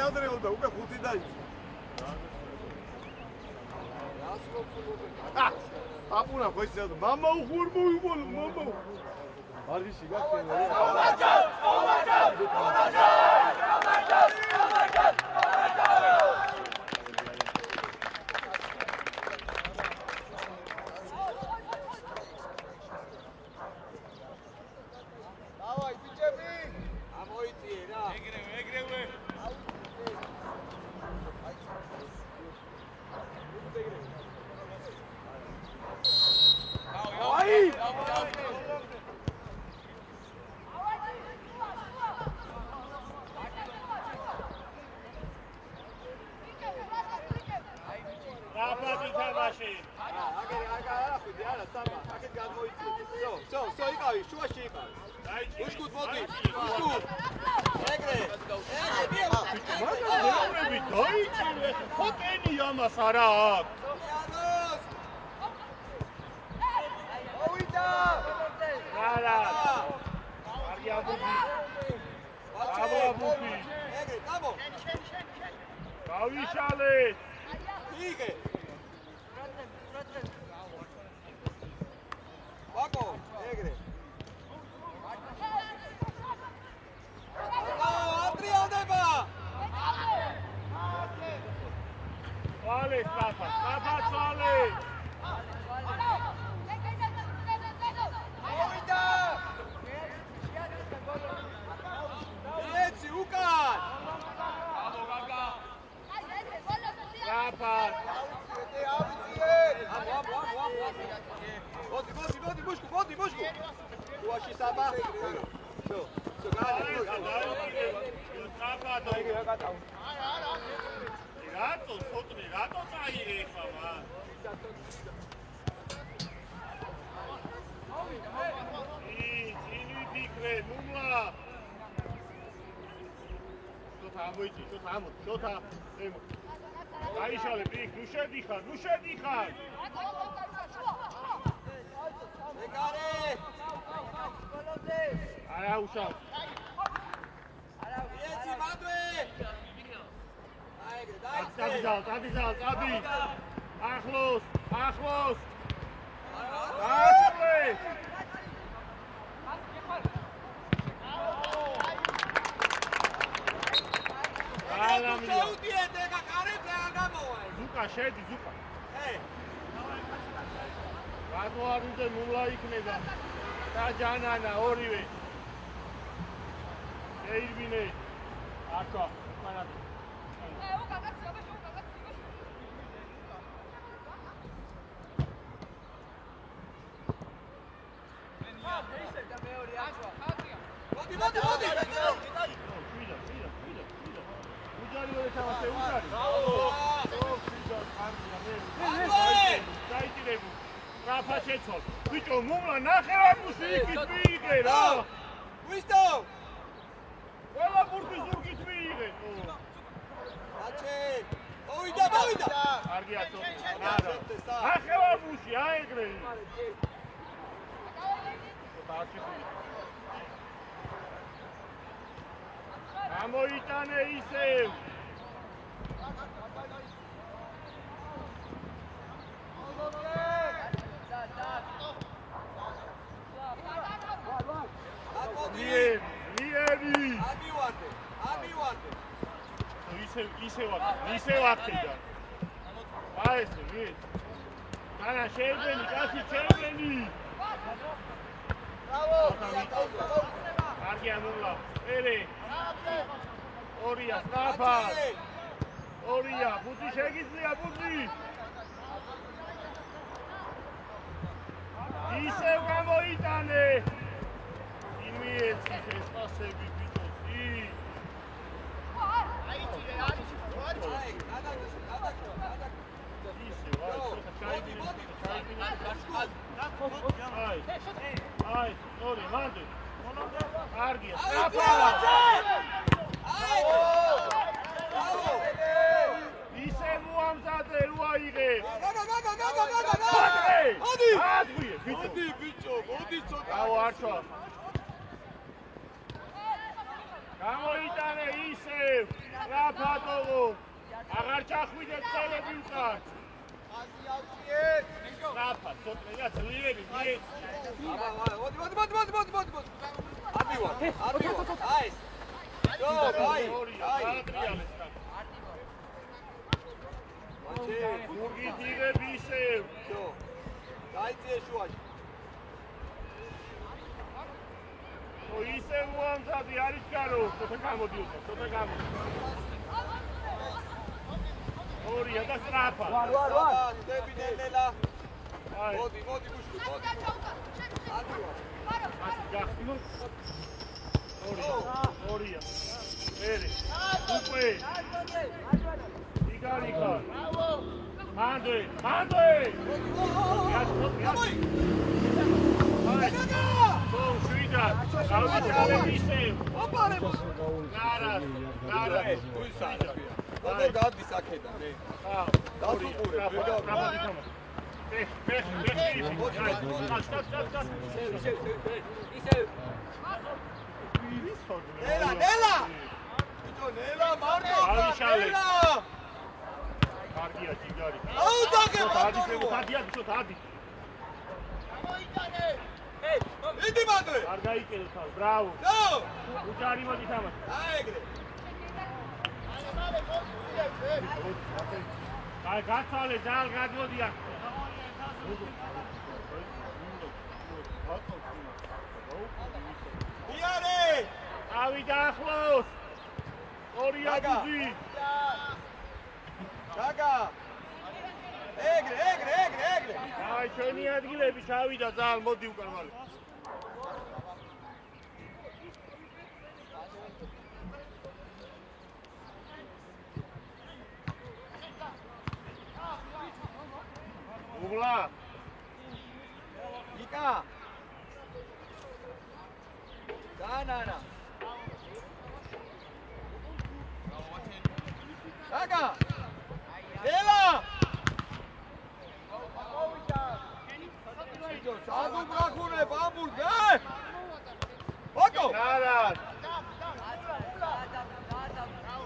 ადრე უნდა უკვე 5 დაიწყო. აპუნა ხო ისე მამა უხურ მოიგონო მამა. ვარჯიში გაქცევა. რატო არ უნდა მულა იქნება და ჯანანა ორივე ეირბინე აკა მანად Rafa შეცვალ. ბიჭო, მომლა ნახევარში იქით მიიღე რა. ვისტო? ყველა ბურთი ზურგით მიიღე. აჩე. მოვიდა, მოვიდა. კარგია თო. არა. ნახევარში აეგრე. გამოიტანე ისევ. ისე ვახტიდა. აი ესე, მის. განა შეებენი, კაცი შეებენი. ბრავო! კარგია მოვლა. ერე. ორია, სწრაფა. ორია, ბუძი შეგიძლია, ბუძი. ისევ გამოიტანე. იმიეცი ეს პასები ბიჭოსი. Ai, sorry, mande. Argia, strapa! Ise muamzade ruaige. Modi, bicho, modi tsota. Aو archo. Გამოიტანე ისევ, რაფატოვო. აღარ ჩახვიდეთ წელები უკან. აზიავციეთ. რაფა, ცოტა ძლიერი, მიეც. მოდი. აბივა. აი. ჯო, აი. ატრიალეს რა. მაჩე, გურგი ძირები ისევ. ჯო. დაიწიე შუაში. ისე უამზადი არის გარო, ცოტა გამოდიოდა, ცოტა გამოდი. ორია და სწრაფა. ვარ. დებინელა. აი. მოდი, გუშტი, მოდი. აბივა. ასე გახსნო. ორია. ერე. უკვე. იგარიკა. მანდე. მოდი. შვიდა, გავიჩარე ისევ. ოპარებ. არა. თუისაა. როგორ გადის აქედან, ე? დასუპურე, ბრაბადი თამა. ნელა! ბიჭო, ნელა, მარტო! ნელა! კარგია, ჯიგარი. აუ, დაგე, დადი. იდი მანდე. არ გაიკეთე თავ, ბრავო. ნო! უჯარი მოდი თამაში. აეგრე. აი, გაცვალე, ძალ გადმოდი აქ. იარე! ავიდა ახლოს. ორია ბუზი. გაგა. ეგრე. აი, ჩვენი ადგილები ჩავიდა ძალ, მოდი უკან მალე. უღლა. იკა. განანა. გაგა. ელა. სადუ ბრახუნე ბაბულგე? ოტო! არა.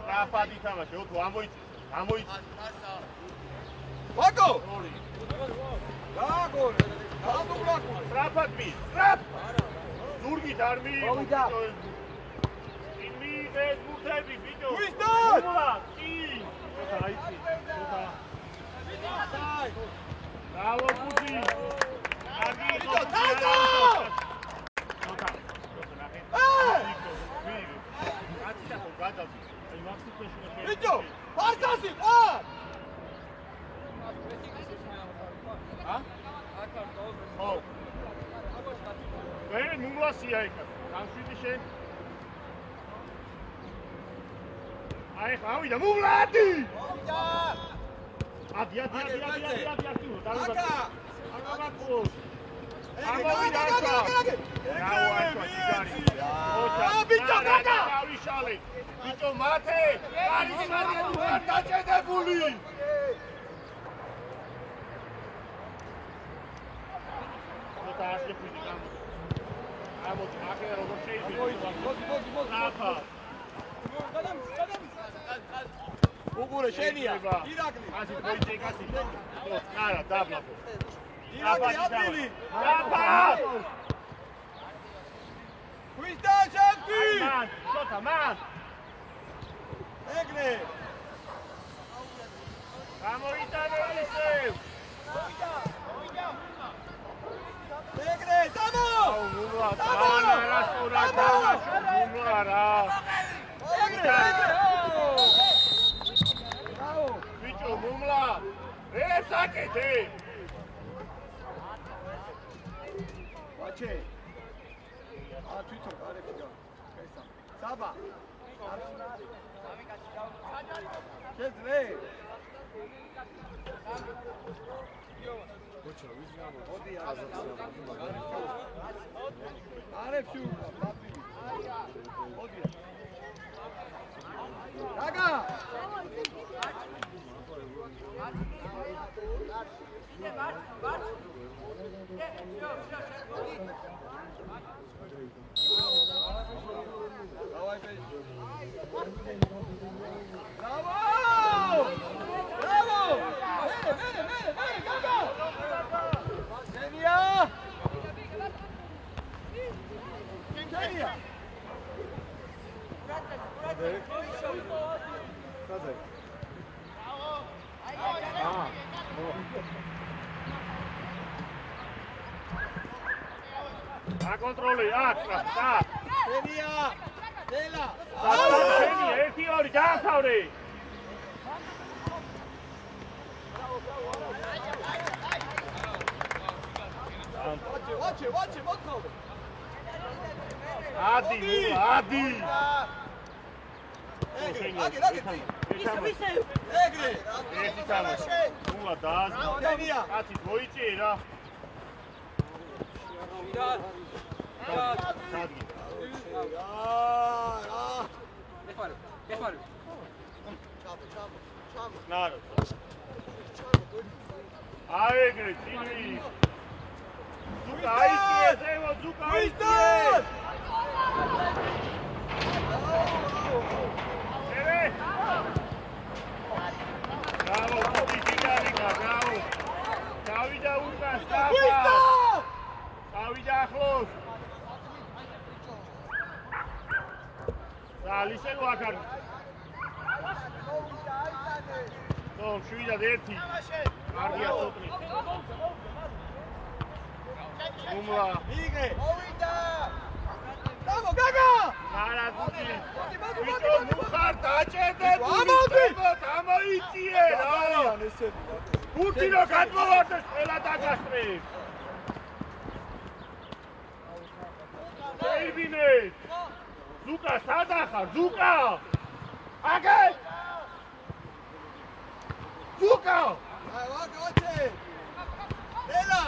რაფადი თამაში, ოტო ამოიცი. ოტო! გაგორ, სადუ ბრახუნე, რაფად მი, რაფ! ზურგით არ მიიღო. იმიღეს ბურთები, ბიჭო. ვისდო? ულა, კი. ოტა აიცი, ოტა. Bravo, Puti! Vito, partasi, ah! Ha? Oh. Beni mumlasıya ekar. Kansıydı şey. Ay, abi da mumladı. Hadi. Aga koş. Ama bir dakika. Vito mate. Taçede buli. Taşlı püdükam. Amo çakere robot şey. Napa. Ugure, šenija! Irakli! Asi, dvojice, kasi. Kara, dabla. Irakli, Aprili! Napa! Quista Šanti! Man, šota, man! Egne! Tamo Itane, Isev! Egne, tamo! Mumla, tamo! Tamo! Mumla, ra! Vičo, mumla! Sakete! Bače! A, Tito, kare figa. Saba! Čezve! Odi, Aref šuka, papiri. Odi. Daga! Давай, Петя. Браво! Браво! Gaga! Senia! Senia! A kontroli, atra, stop! Senia! Dela! Senia, ერთი ორი, დაახავრი! Vače, motkaude! Adi, mula, adi! Agri, ti! Egri! ერთი თამაში. მულა დააზრდა. Senia! კაცი მოიწი რა. სადი. Gefari. ნარო. აი ეგრე წინვი. ზუკა აიწიე, ზემო ზუკა აიწიე. ერე. Bravo, Puti, dinamika, bravo. Davida Urka, stapa. Davida ახლოს. Zalise ვაკარ. ნო, 7-1. კარგია სოტრი. უმლა. Igre! Ოვიდა! Bravo, Gaga! არა, Puti. ვიტო მუხარ დაჭერდებული. ამოიწიე რა. Puti რო გადმოვარდეს ყველა დაგასწრებ. შეიბინე. ზუკა სადა ხარ? ზუკა! აგე! ზუკა! Ai, vače! Dela,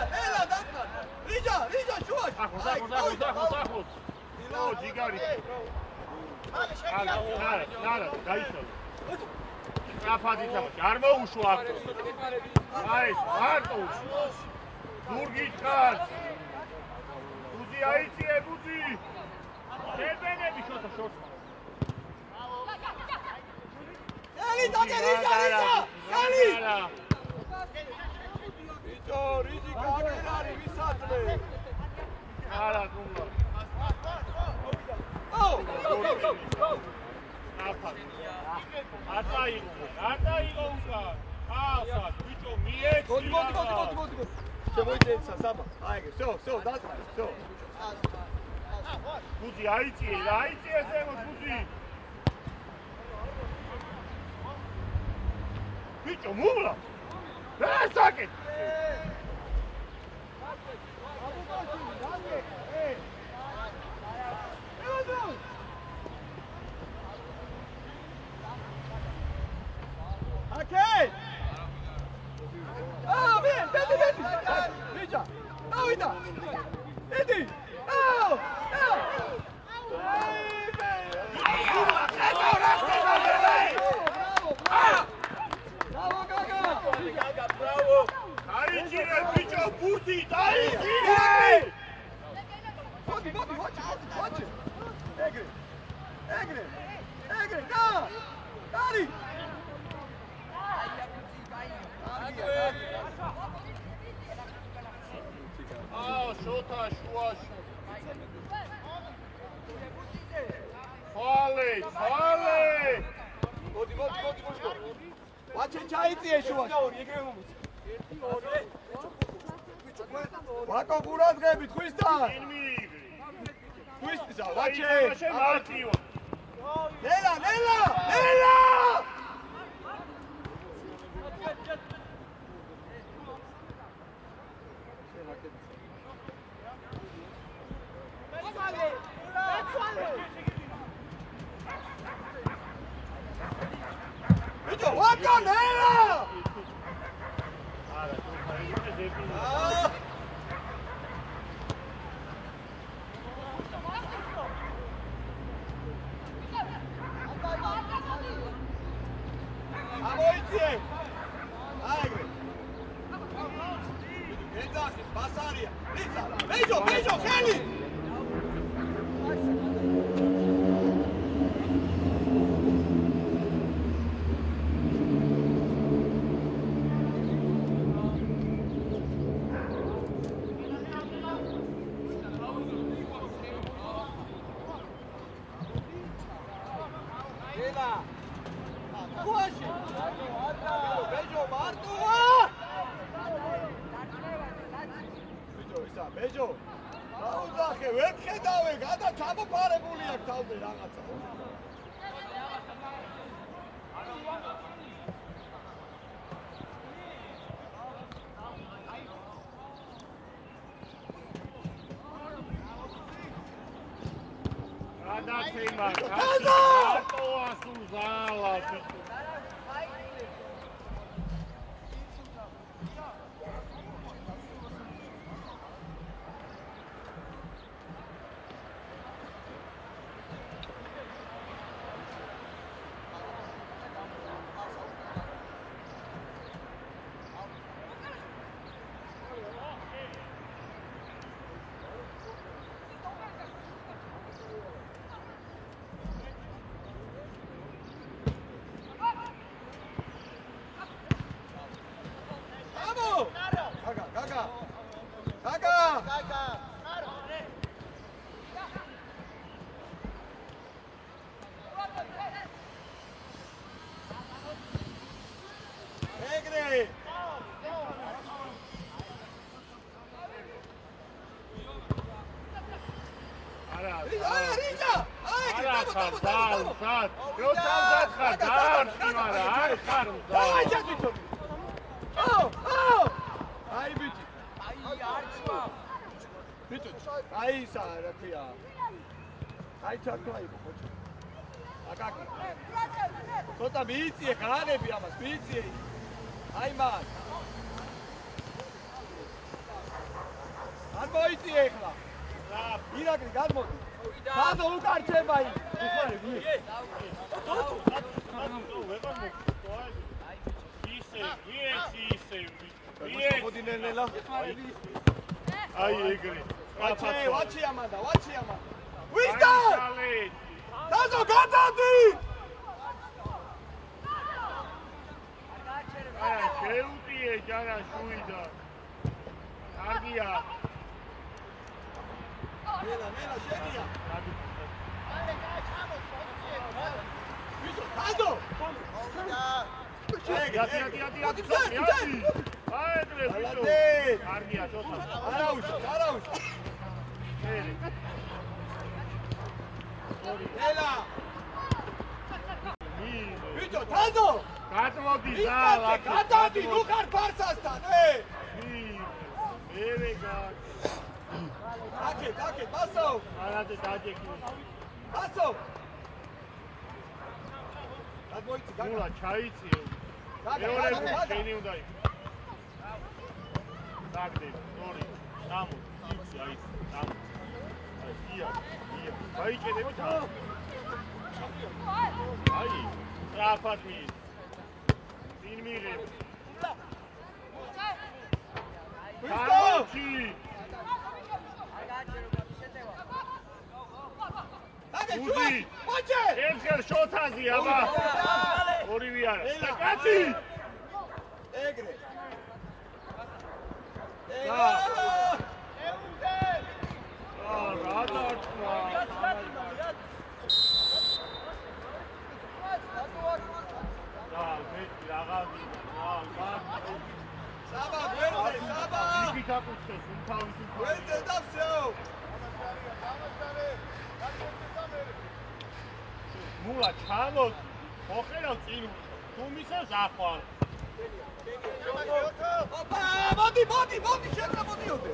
datka! Riđa, čuvaš! ახლოს. ო, ჯიგარი. არა, გაიშალა. საფადი თამაში, არ მოუშვა აქ. აი, მარტო უშვა. ზურგი ხარ. ბუძი აიწიე, ბუძი. შებენები შოთა შორს. Eli, Riđa! Eli! Riđi, kamerari, visatre! არა, გუნდა. აფა. არტა იყო უკან. ასა ბიჭო მიეცი მოდი შემოიძენცა საბა აი ეგ всё დაწყე всё ბუდი აიწიე ზემოთ ბუდი ბიჭო მოვლა რასაკეთ Okay. Oh, man, Betty. Ninja. Oh, Ida. Eddie. Oh. Bravo. Aicire, bicho, puti, aicire. Watch it. Egre. Daddy. შოთა შუაში ფალე მოდი ვაჩე ჩაიწიე შუაში ეგრე მომის 1 2 ვაკო გურადღები ხვისთან ხვისისა ვაჩე მარტიო ნელა Bicho, waka nela! Avoiție! Aigre! Entrați, pasaria! Lița! Bejo, Heli! ბეჯო, აუძახე, ვერ ხედავე, გადა ჩამოფარებული აქვს თავზე რაღაცა. გადაცემა, რატოა სულ ზალა ბიჭო. Aí, Sara, aqui, Aí, Tiago, aí, pode. Akaki. Sota bici, cara, mas bici. Aí, mano. An boici, ekla. Irakli, gadmo. Fazo ukarčeba aí. Aí, Igor. Watch Amanda. Wisdom! Tazo gadati! შეუტიე ჯარა შუიდა. კარგია. ნელა, შენია. Tazo! ბიჭო, თაზო! გადმოდი ზალა, გადადი, ნუ ხარ ფარსასთან, აკეთ, ბასო! არადე დაჯექი. ბასო! გადმოიცი, გულა ჩაიწიო. მეორე შენი უნდა იყოს. დაგდე, ორი, სამო, იცი, აი, სამო. აი, ია. გაიჭედებო თა. აი, ტრაფად მი. წინ მიღებ. ვისკო! უზი! მოჭე! ერთხელ შოთაზი აბა. ორივე არა. კაცი! ეგრე. გადაჭრა. მეტი რაღაცი. საბა, გვერდზე, საბა! იგი გაკუჩეს, თავისი გვერდზე და всё. მულა ჩამოდი. ოხერავ წინ თუ მისავს ახვალ. ოპა, მოდი, შეძლა მოდიოდე.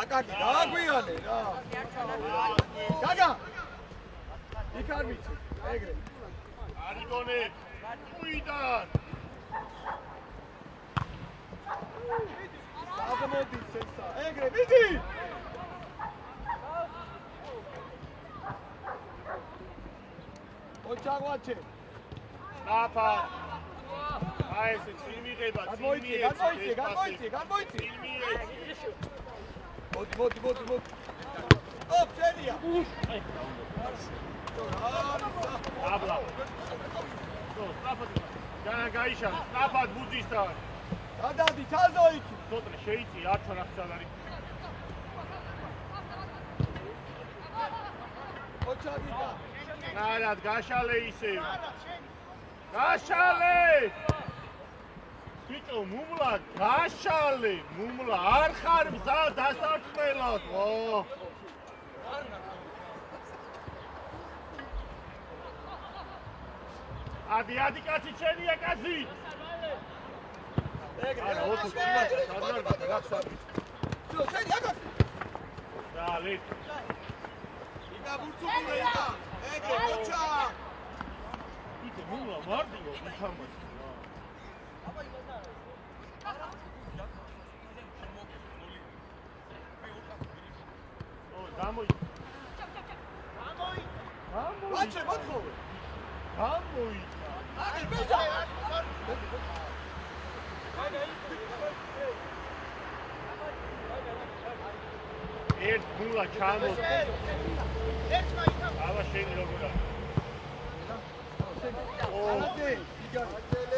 აკაკი, დააგვიანე რა. გაგა. იქ არ ვიცი, ეგრე. არიგონე, უიდან. აღმოდი სესა. ეგრე, მიდი. ოჩაგვაჩე. აფა. აი ეს წინ მიღება, გამოიცი. მოდი. ოპ, შენია. აბლა. გაიშალე, სწრაფად ბუძისთან. გადადი, თაზო იქი. ცოტა შეიცი, არ ჩანახსად არის. ოჩაგიკა. ნარად, გაშალე ისე. გაშალე! ბიჭო, მუმლა, გაშალე! მუმლა, არ ხარ მზა დასარტყმელად, ო! ადი კაცი ჩენია კაცი! არა, ოთო ჩიმაჩა, სადარბა, გახსაბი. ძო, შენი აკა. რა, ლეთ. იგა ბურცუგურე იგა. ეგრე, ოჩა. იტო, მუმლა, მარდინო, უთამაში. ვაჩე, მოთხოვე. გამოიცა. აი, ბეჭა. ერთ გულა ჩამოდი. აბა შენი როგორ არის?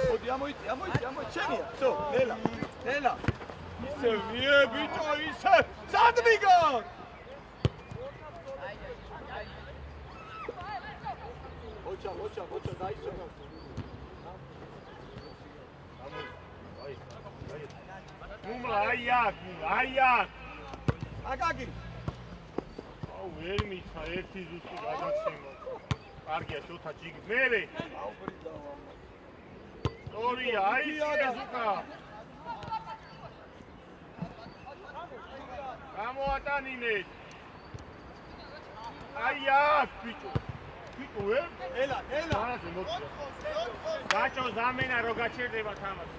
მოდი, ამოიცი. შენია. ცო, ნელა. ისე ვიე, ბიჭო, ისე. სად მიგო? ოჩა, დაისვა. მუმლა, აი აქ. აკაკი. აუ, ვერ მითხა, ერთი ზუსტი გადაცემა. კარგია, შოთა ჯიგი. მერე. სტორია, აი ზუკა. გამოატანინეთ. აი აქ, ბიჭო. ვე? ელა. არაზე მოწია. გაჭო ზამენა რო გაჩერდება თამაში.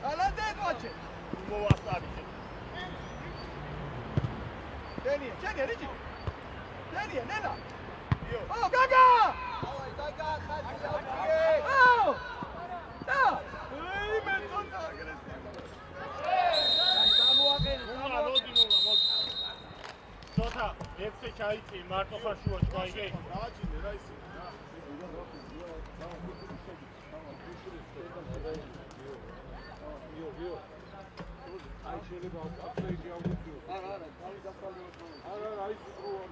ალანდეთ ვაჩე. მოვასწარი. შენია, რიჭი. ნელა. ო, გაგა! გაგა, ხალხი. და! ეი, მეწონა აგრესივი. გამოაყენე. მოდი. ცოტა, ეცე ჩაიწი, მარტო ხარ შუაში, გაიგე? დააჭინე რა ისე. აი შეიძლება აპდეიტი აღვიძიო. არა, თავი დასალევო. არა, აი სიტყვა.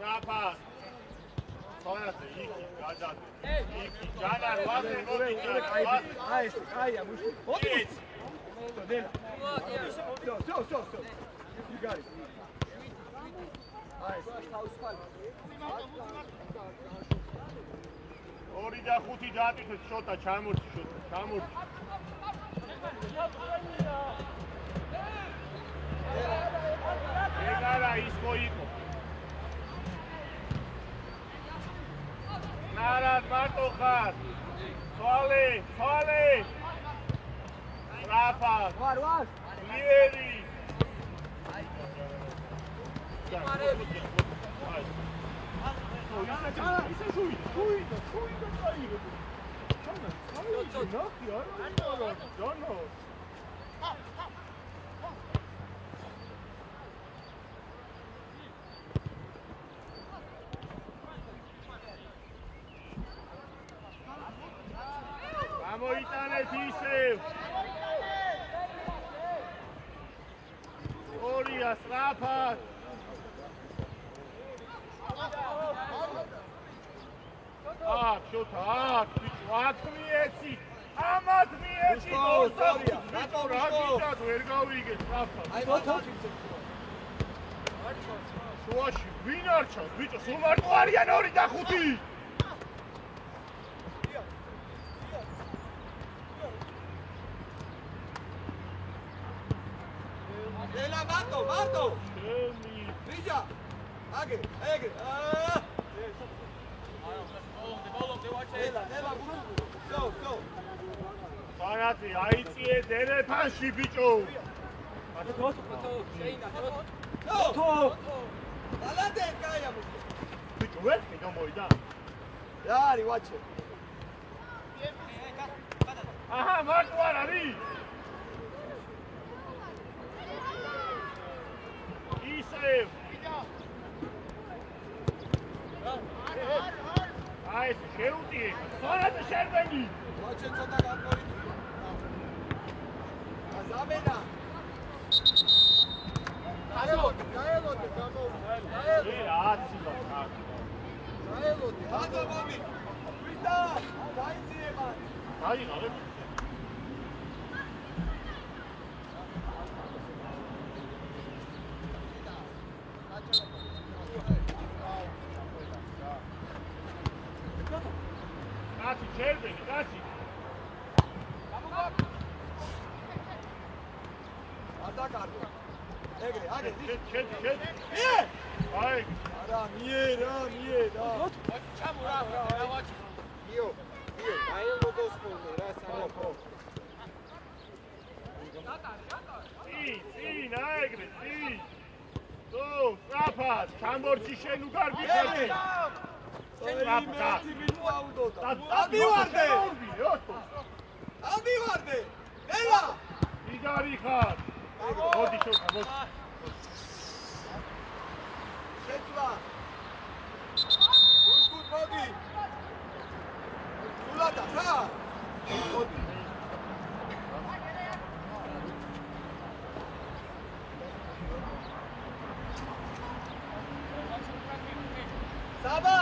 Rapas. Ხონაზე იქი გადადე. იქი ჯანა ვაზე მოდი. აია მუშტი. მოდი. დელა. So. You got it. აი, ორი და ხუთი დაატვირთეთ შოტა ჩამორჩი. ეგარა ის მოიყო. ნარად მარტო ხარ. სვალი. რაფა. ვარ. მიერი. გამოიტანეთ ისევ. ორია სწრაფად. შოთა, აქ მიეცი. ამათ მიეცი. ვერ გავიგე სწრაფად. აი მოთო. შუაში ვინ არჩევს? ბიჭო, სულ მარტო არიან 2 და 5. დელა მარტო. ჩემი. რიჯა. აგე. დელა გულო. ფანატი აიწიე დერეფანში ბიჭო. თო. ალადე კაია მო. ბიჭო, ვერ მიდამოიდა. რა არის ვაჩე? აჰა, მარტო არ არის. ისევ. აი, შეუტიე. ფანატი შერბენი. ვაჩე ცოტა გამორით. აზაბენა. გაელოდი. აცილა. გაელოდი. აზო მომი. ვიდა. დაიძიება. დაიღალე. კაცი შერბენი, კაცი. ადაკარდო. ეგრე. შედ. აი. არა, მიერა. ჩამურა, რა ვაჩი. იო, გაელოდოს ხოლმე რა სამოფო. წინ, აეგრე, წინ. თუ, სწრაფად, ჩამორჩი შენ უგარ გიხარდი. ამივარდე. ელა. იგარი ხარ. მოდი შოთა, მოდი. შეცვლა. გულგულ მოდი. სულადა, ხა. მოდი. საბა.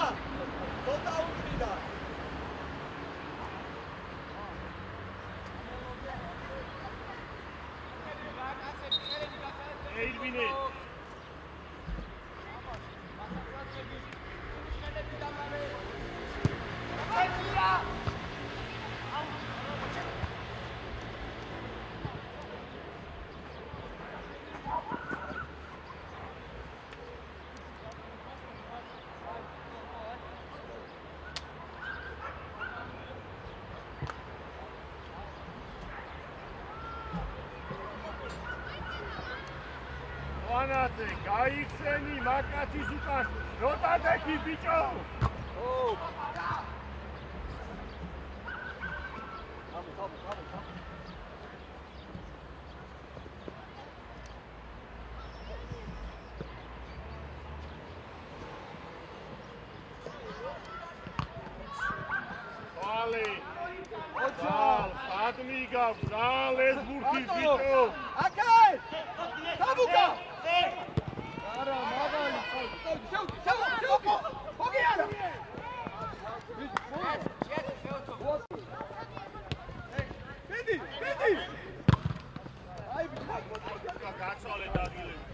ცოტა უჩნიდა. ეირვინე. ფანატე, გაიხსენი მაკაცის უკან. როტადექი ბიჭო. მოდნი გაქვს, ძალეს ბურთი ბიჭო. აკაი! საბუკა! არა, მაგალი. შევ! მოგი არა. ბედი! აი, გაცვალე დაგილები.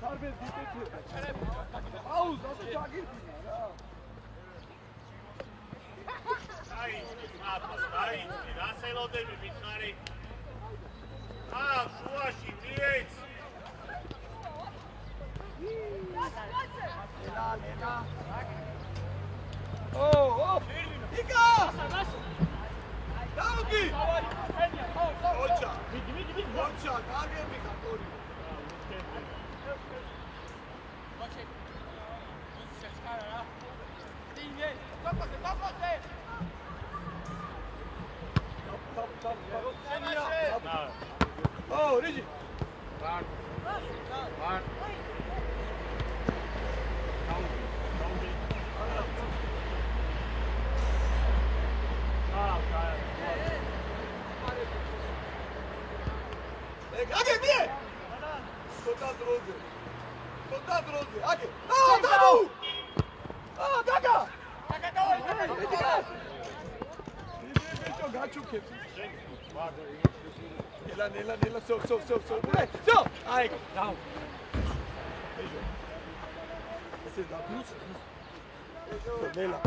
ხარბეს დიტეთე. აუზ, ასე ჩაგირდინა რა. აი, რასელოდები მითხარი. შუაში მიეც. ელა. ო! იკა! დაუგი! ოჩა! მიდი! ოჩა, გაგები ხარ. Oh, Rigi! Run! Age, mie! Sota droze. Age! Tabu! Gaga! გაჩუქებს. ნელა, სო. აი, დაუ. ესე დაბლუს. ნელა.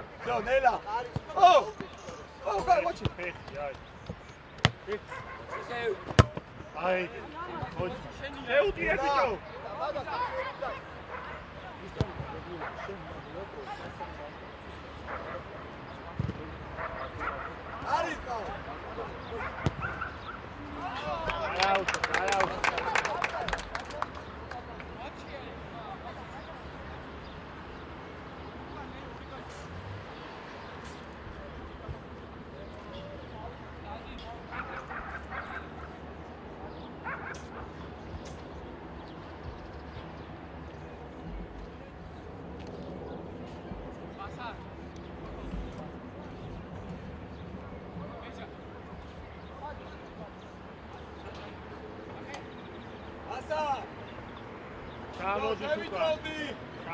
გაი, მოჩი. აი, მოჩი. ეუდია ბიჭო. არის ყავა.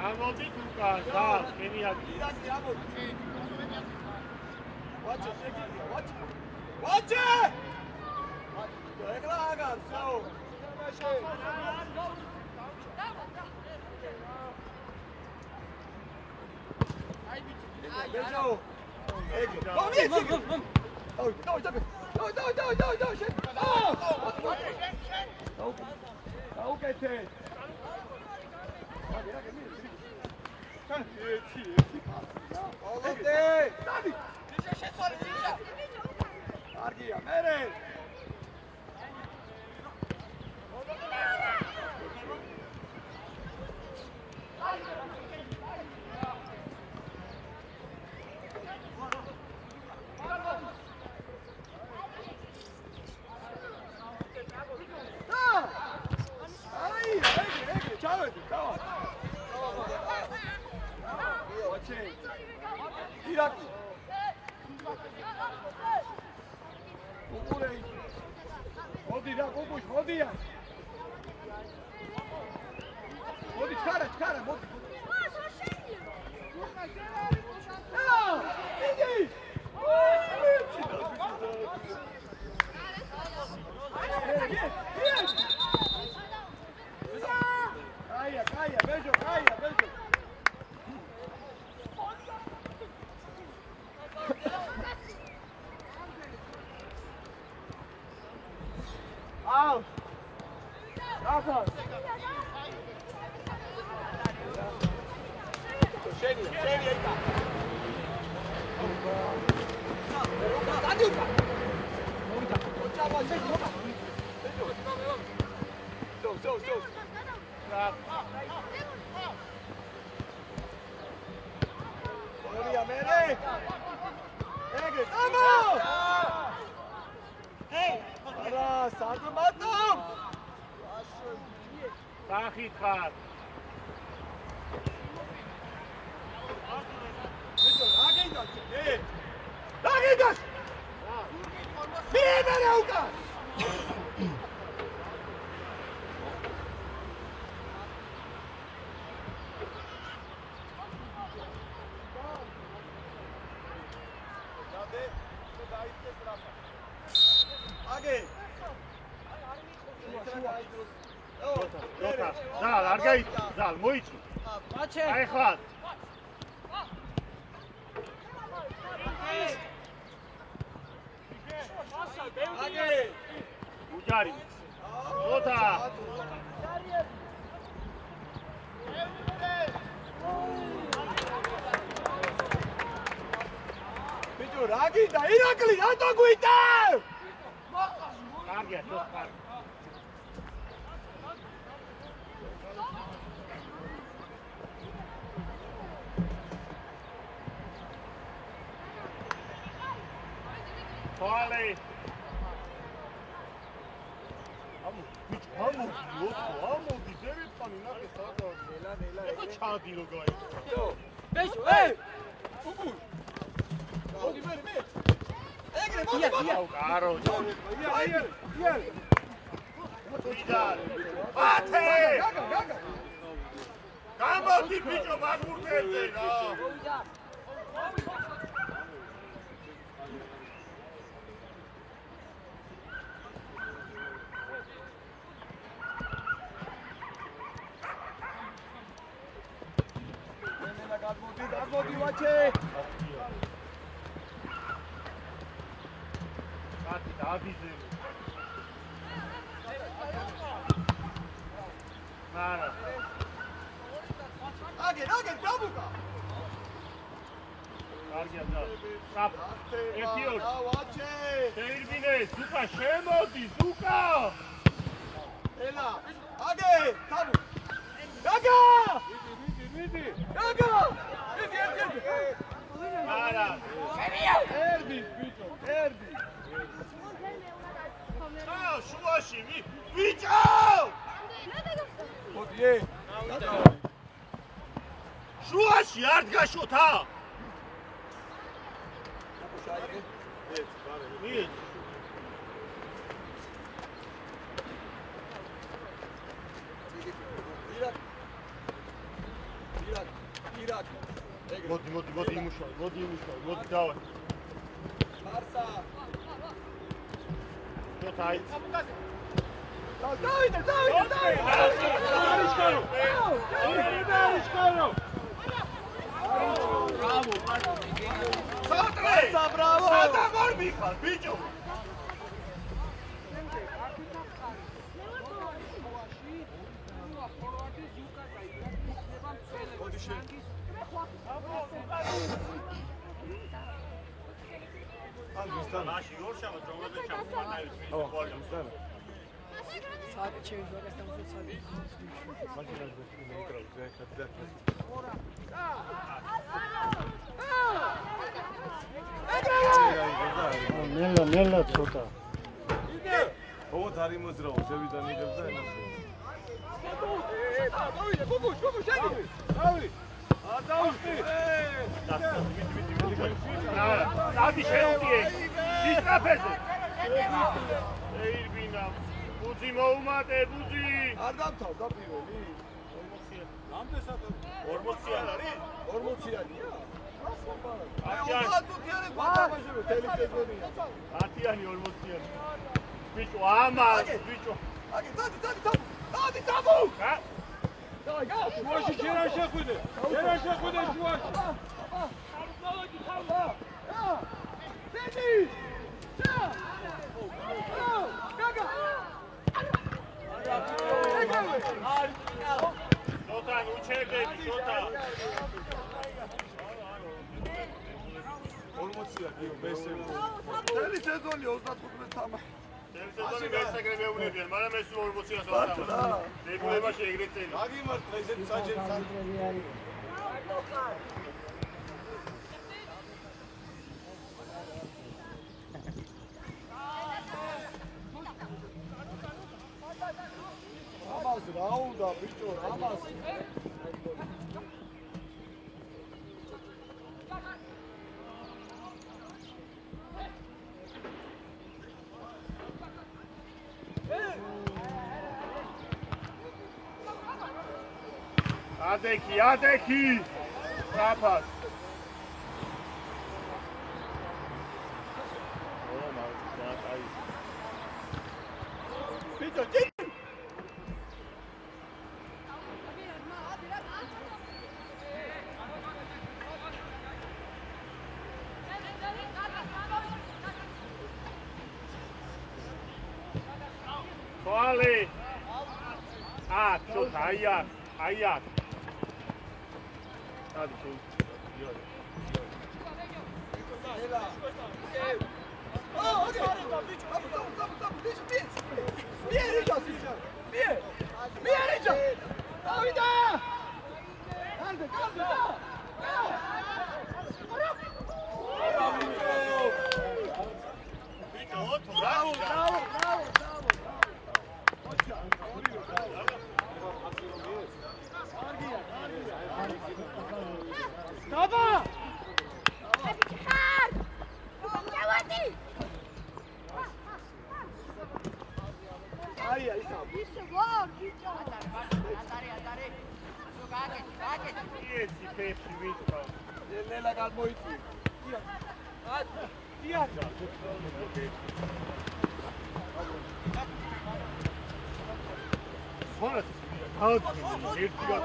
გამოდი თუკა, და მენი აგი. ვაჩე! ეგრა აგარ, სო. აი ბიჭო. ბეჭო. ეგრა. მომიეცი. დაუ, შენ. დაუკეთე. ოლოდე! დადი! შეცვალე! კარგია, მერე! აი, ეგრე, ჩავედი, დავა. ირაკი. უყურე. მოდი რა, გოგოშ, მოდია. მოდი, ჩქარა, მოდი. იდი! Caia, beijo. Au! Rafa! Scegli, aiuta! Aiuta! Su! Via bene! Egre, vamos! Hey! Ara, salto matom! Sahit khar. Agenda! უკან. ზალ არ გაიწი ზალ მოიწი აი ხლა უჯარი ზოთა ბიჭო რა გინდა ირაკლი რატო გვიტევ კარგია თო კარგი Olha Vamos, deve paninar que está todo. Nela. É que chati lo gai. Beijo, ei! Fufu. Odi ver. Egre, Caro. Ia. Cuidado. Bate! Gamoti bicho bagurteze da. Gadmodi vache. Kati dabize. Nara. Age, dabuka. Კარგია და. Stop. Etios. Vache. Termine, Zuka შემოდი, Zuka. Ela. Age, dabu. Gaga! Midi. Gaga! Idi. Nara. Erdi, bicho, erdi. შუაში ბიჭო! მოდი. შუაში არ დგაშოთა? მიეც. ირაკ. მოდი იმუშავე, მოდი დავა. მარსა. Tutaj. Dawid! Bravo! Sada gol Michal, bicho! Naši Joršava drogada čampa najveći voljom. Sada će izvogati tamo su sada. Nela ცოტა. ო თარი მოძრაო, შევიდა ნიგებს და ენახო. დავიდე, ბუბუ, შედი. დავი. დავი. დადი შეუდიე. სისტრაფეზე. ეირბინა. ბუძი მოუმატე, ბუძი. არ დამთავ და პირველი. 40-იან. რამდენსად? 40-იან არის? 40-იანია? აი, 30-იანი გვადაბაშები თელი სეზონია. 10-იანი 40-იანი. ბიჭო, ამას, ბიჭო. აგი, დადი, დაბუ! ჰა? შუაში ჯერა შეხვიდე შუაში. დედი! გაგა! Zotan, uçerdedi, Zotan. 40-ია, კი, მესები. თელი სეზონი 25 თამა. Teli sezoni Beşiktaş'a unebdiyen, bana mesul 40-ია Zotan. Debulebaşı egret seni. აგიმართ ესეთ საჯებს არ ამას რა უნდა ბიჭო, ამას. ადექი. საფას. ბიჭო, ჯი. Vale. Čo ajak. Hadi şu. Bravo. Baba! Arya, isa. Ieți pești mișca. Nela gadmoitsi. Ia. Sonra ერთგან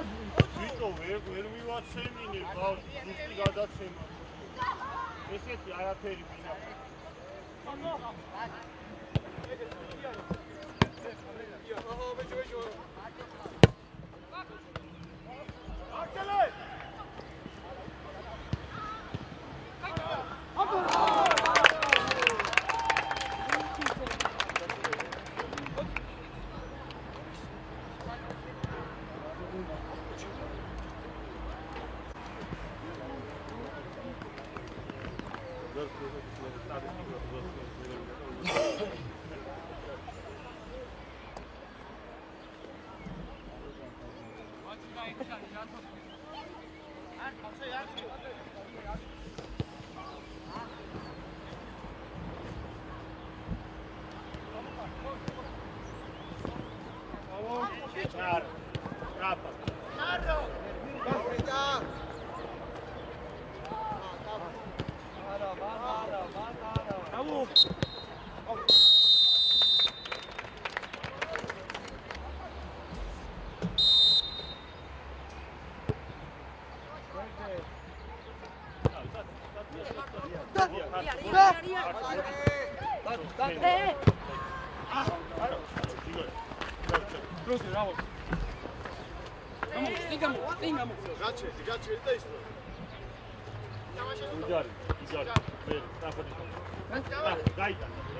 ვიტო ვერ მივაცემინე ბავშვი ზუსტი გადაცემა. ესეთი არაფერი ვინა.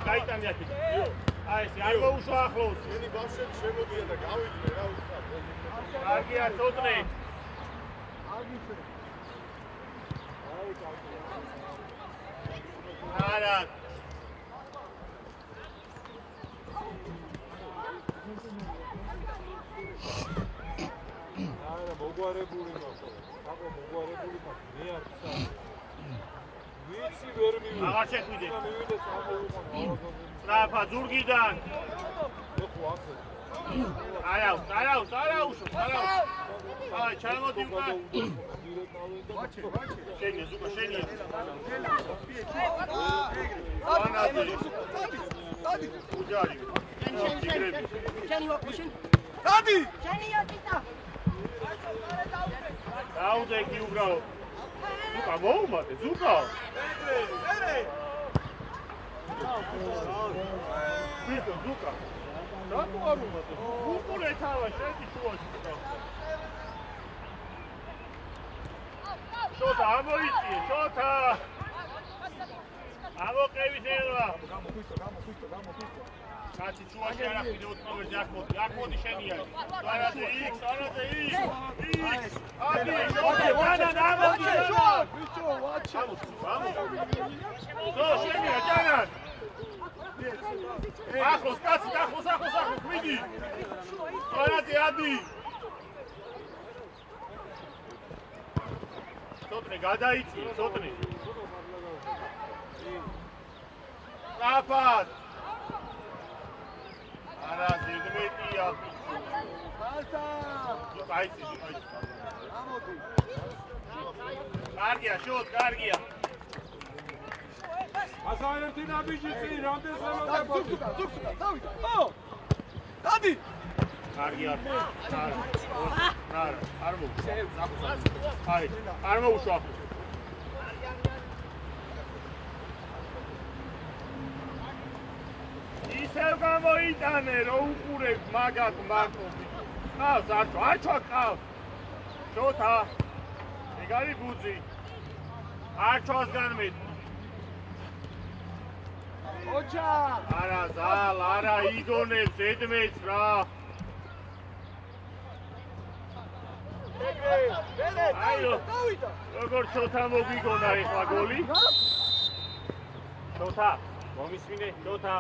გაიტანე აქ. აი ეს არ მოუშვა ახლოს. ენი ბავშვები შემოდიან და გავიდნენ რა უცხო. კარგია ცოტნე. არა. არა მოგვარებული მაქვს. აბა მოგვარებული მაქვს. მე არ ვსა. ვიცი ვერ მივიდა. აღარ შეხვიდე. მივიდა წამოვიყო. სტრაფა ზურგიდან. ეხო ახლა. არაუშო. აი ჩამოდი უკან. შენია ზუკა შენია. დადი. უჯარი. Can you walk machine? დადი. Can you tita? დაუდექი უბრალოდ. ზუკა მოუმატე ზუკა. ერე. ვიტო ზუკა. რატო არ უმატე? უკულე თავა შედი შუაში. შოთა ამოიწიე, შოთა. ამოყევი ზერვა. გამოხვიდო. კაცი შუაში არ ახვიდე ოთხმოვერზე აქ მოდი შენია. არაძე იქ. ადი, ამოდი. ბიჭო, ვაჩი. ზო, შენია, ჭანან. ახლოს, კაცი, ახლოს, მიდი. არაძე, ადი. ცოტნე გადაიწიე, ცოტნე. Stefan! არა, ზედმეტია. აიცი. ამოდი. კარგია, შოთ, კარგია. ასა ერთი ნაბიჯი წინ რამდენს ელოდება? ზუგზუგა, დავიდა. ო! დადი! კარგია. არ მოუშვა. აი, არ მოუშვა. ისევ გამოიტანე, რომ უყურებ მაგათ მარტოდი. ყავს, არჩვა ყავს. შოთა. ეგ არის ბუძი. არჩვას განმედ. ოჩა! არა, ზალ, არა, იგონებს, ედმეც რა. აიო, დავიდა. როგორ შოთა მოგიგონა ეხლა გოლი? შოთა, მომისმინე, შოთა.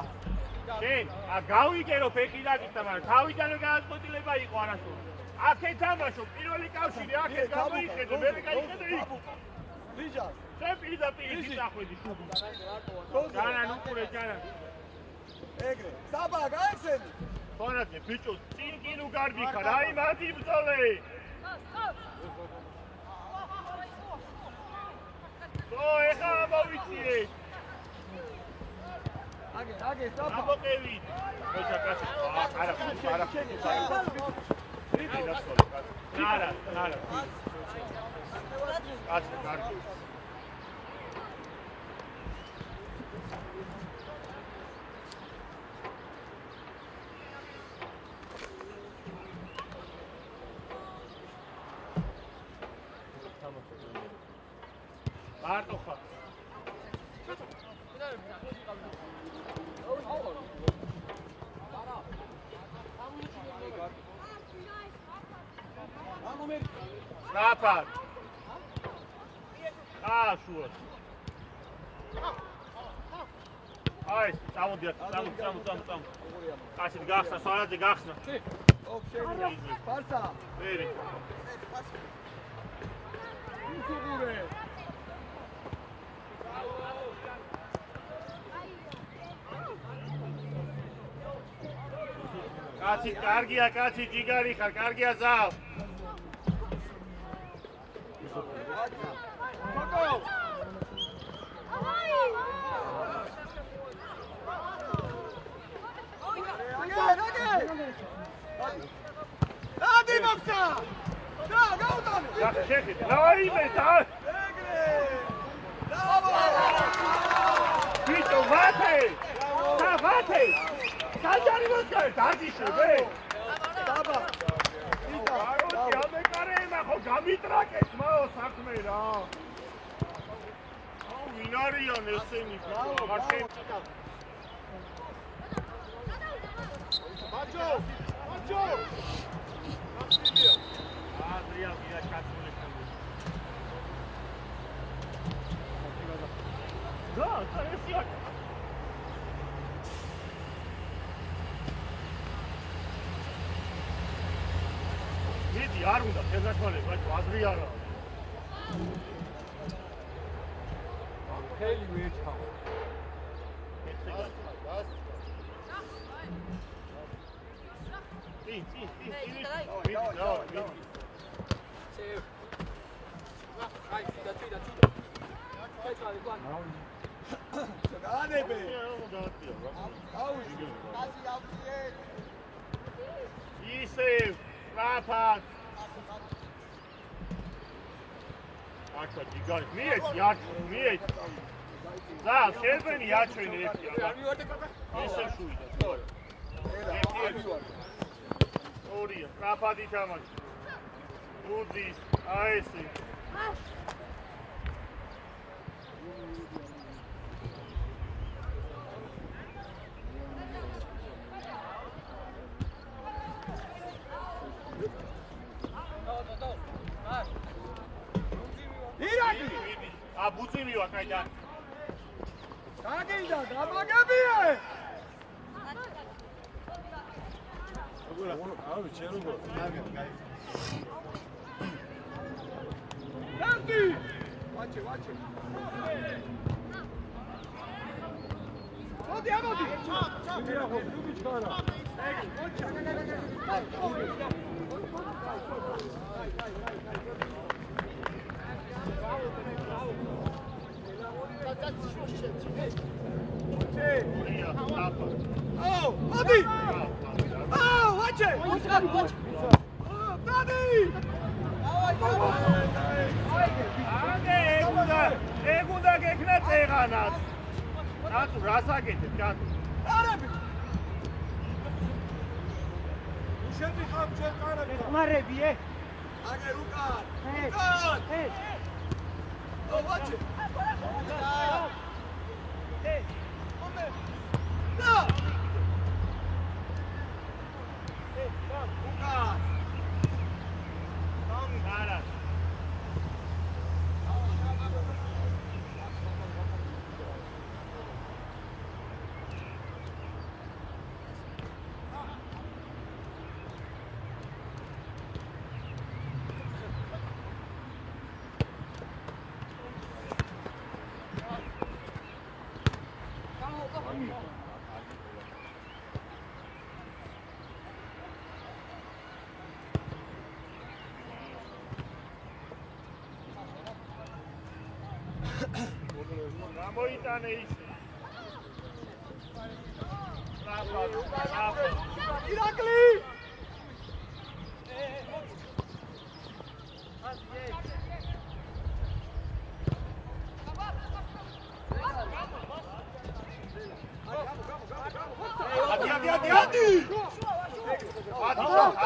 შენ, გავიგერო ფეხი დაგიხდა, მაგრამ თავიდანვე განაწყვეტილება იყო არასდროს. აქეთ თამაშო, პირველი კავშირი აქეთ გამოიხედე, მე გაიხედე იქ. ბიჭა, შენ პირდაპირ წახვედი შუბი. ჯანან უყურე, ჯანან. ეგრე. საბა, გაიხსენი. ხონათე, ბიჭო, წინ კინუ გარბი ხარ, აი მადი ბრძოლე. ეხა ამოვიწიე. აგე, საბა. ამოყევი. ოჩა კაცი. არა. არა. კაცი, კარგი. მარტო ხარ. Napad. შუა. აი, წამოდი. კაცი გახსნა, სვანაძე გახსნა. ოფშენი. ფარსა. ვერი. უცუღურე. კაცი, კარგია, კაცი, ჯიგარი ხარ, კარგია ზავ. მოგო. დადი მოხდა. გაუტანე. შეხედე, რაიმე და. ეგრე. დავა. ბიჭო, ვათე. საჯარი მოსკარ, დაგიშებე. დაბა. ამეკარენა ხო გამიტრაკეთ მაო საქმე რა. აუ ვინ არიან ესენი? მაშინ მაჩო. ადრია ვიდა ჩაცული ხანდა. და, წესია. მიდი არ უნდა ხელსაყრელი, ბაჭო, აზრი არა. ხელი ვეჭავ. განებე. ისევ რაფად აჩა ჯიგარი მიეცი ზა შევენი აჩვენი ერთი ისევ შუიდა ორია რაფადი თამაში ბუძის აესი ბუძი მივა კაიდან გაგიდა გამაგებიე აუ ჩერუგო დანდი ვაჩე მოდი ამოდი ვიდრა ხო ვიჩქარა ეგუნდა გეკნა წეღანაც. რატო რას აკეთებ, ჯატო? არები. უშები ხარ ჩვენ კარები. ხმარები, აგე უკან. ეს. ვაჩე. გამოიტანე ისე. ირაკლი!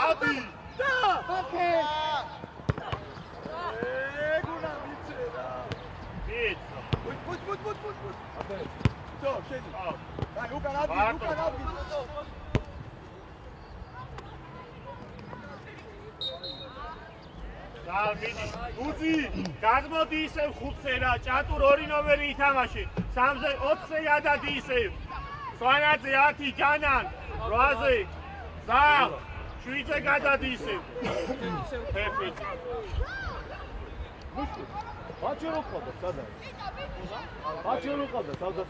ადი! და! ოკეი. ეგუნა მიცერა. მიც. პუთ. აბა. ძო, შედი. აი, უკან ადი. უძი, გადმოდი ისევ ხუთზე რა, ჭატურ 2 ნომერი ითამაში. 3-ზე 4-ზე ადადი ისევ. სვანაძე 10, ჯანან 8-ზე. ზალ, 7-ზე გადადი ისევ. ფერფით. ბაჩო რო ყავდა, სადა? ბაჩო რო ყავდა, სადაც?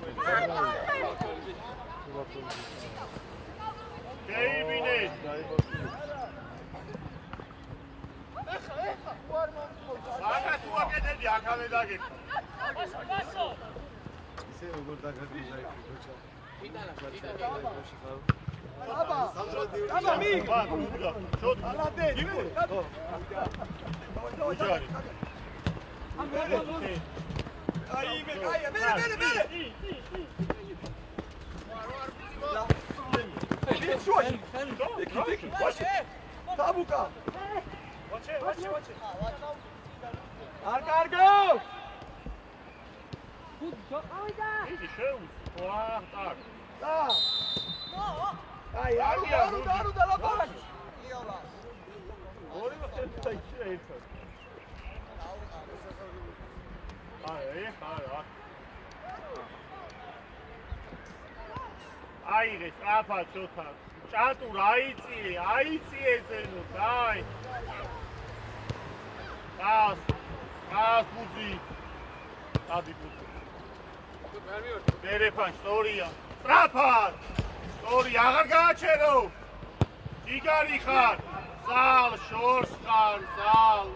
გეიბინე. მაგას უაკეთები აქამდე დაგეკვა. ისე როგორ დაგაგიზა იქ ბოჭა. აბა მიგ. შოთ. ალადე. უჯარი. აი, მერე. შუაში. ეკი, ვაში. თაბუკა. ვაჩე. არ კარგო. იგი შეუს. ვა, так. და. აი, არო და ლაპარაკი. ორი ვახტა ისე ერთად. აიღე სწრაფად შოთა. ჭატურ აიწიე ზენო, დაი. გას ბუზი. ადი ბუზი. დერეფან სწორია. სწრაფად. სწორი აღარ გააჩერო. ჯიგარი ხარ. ზალ შორს ხარ, ზალ.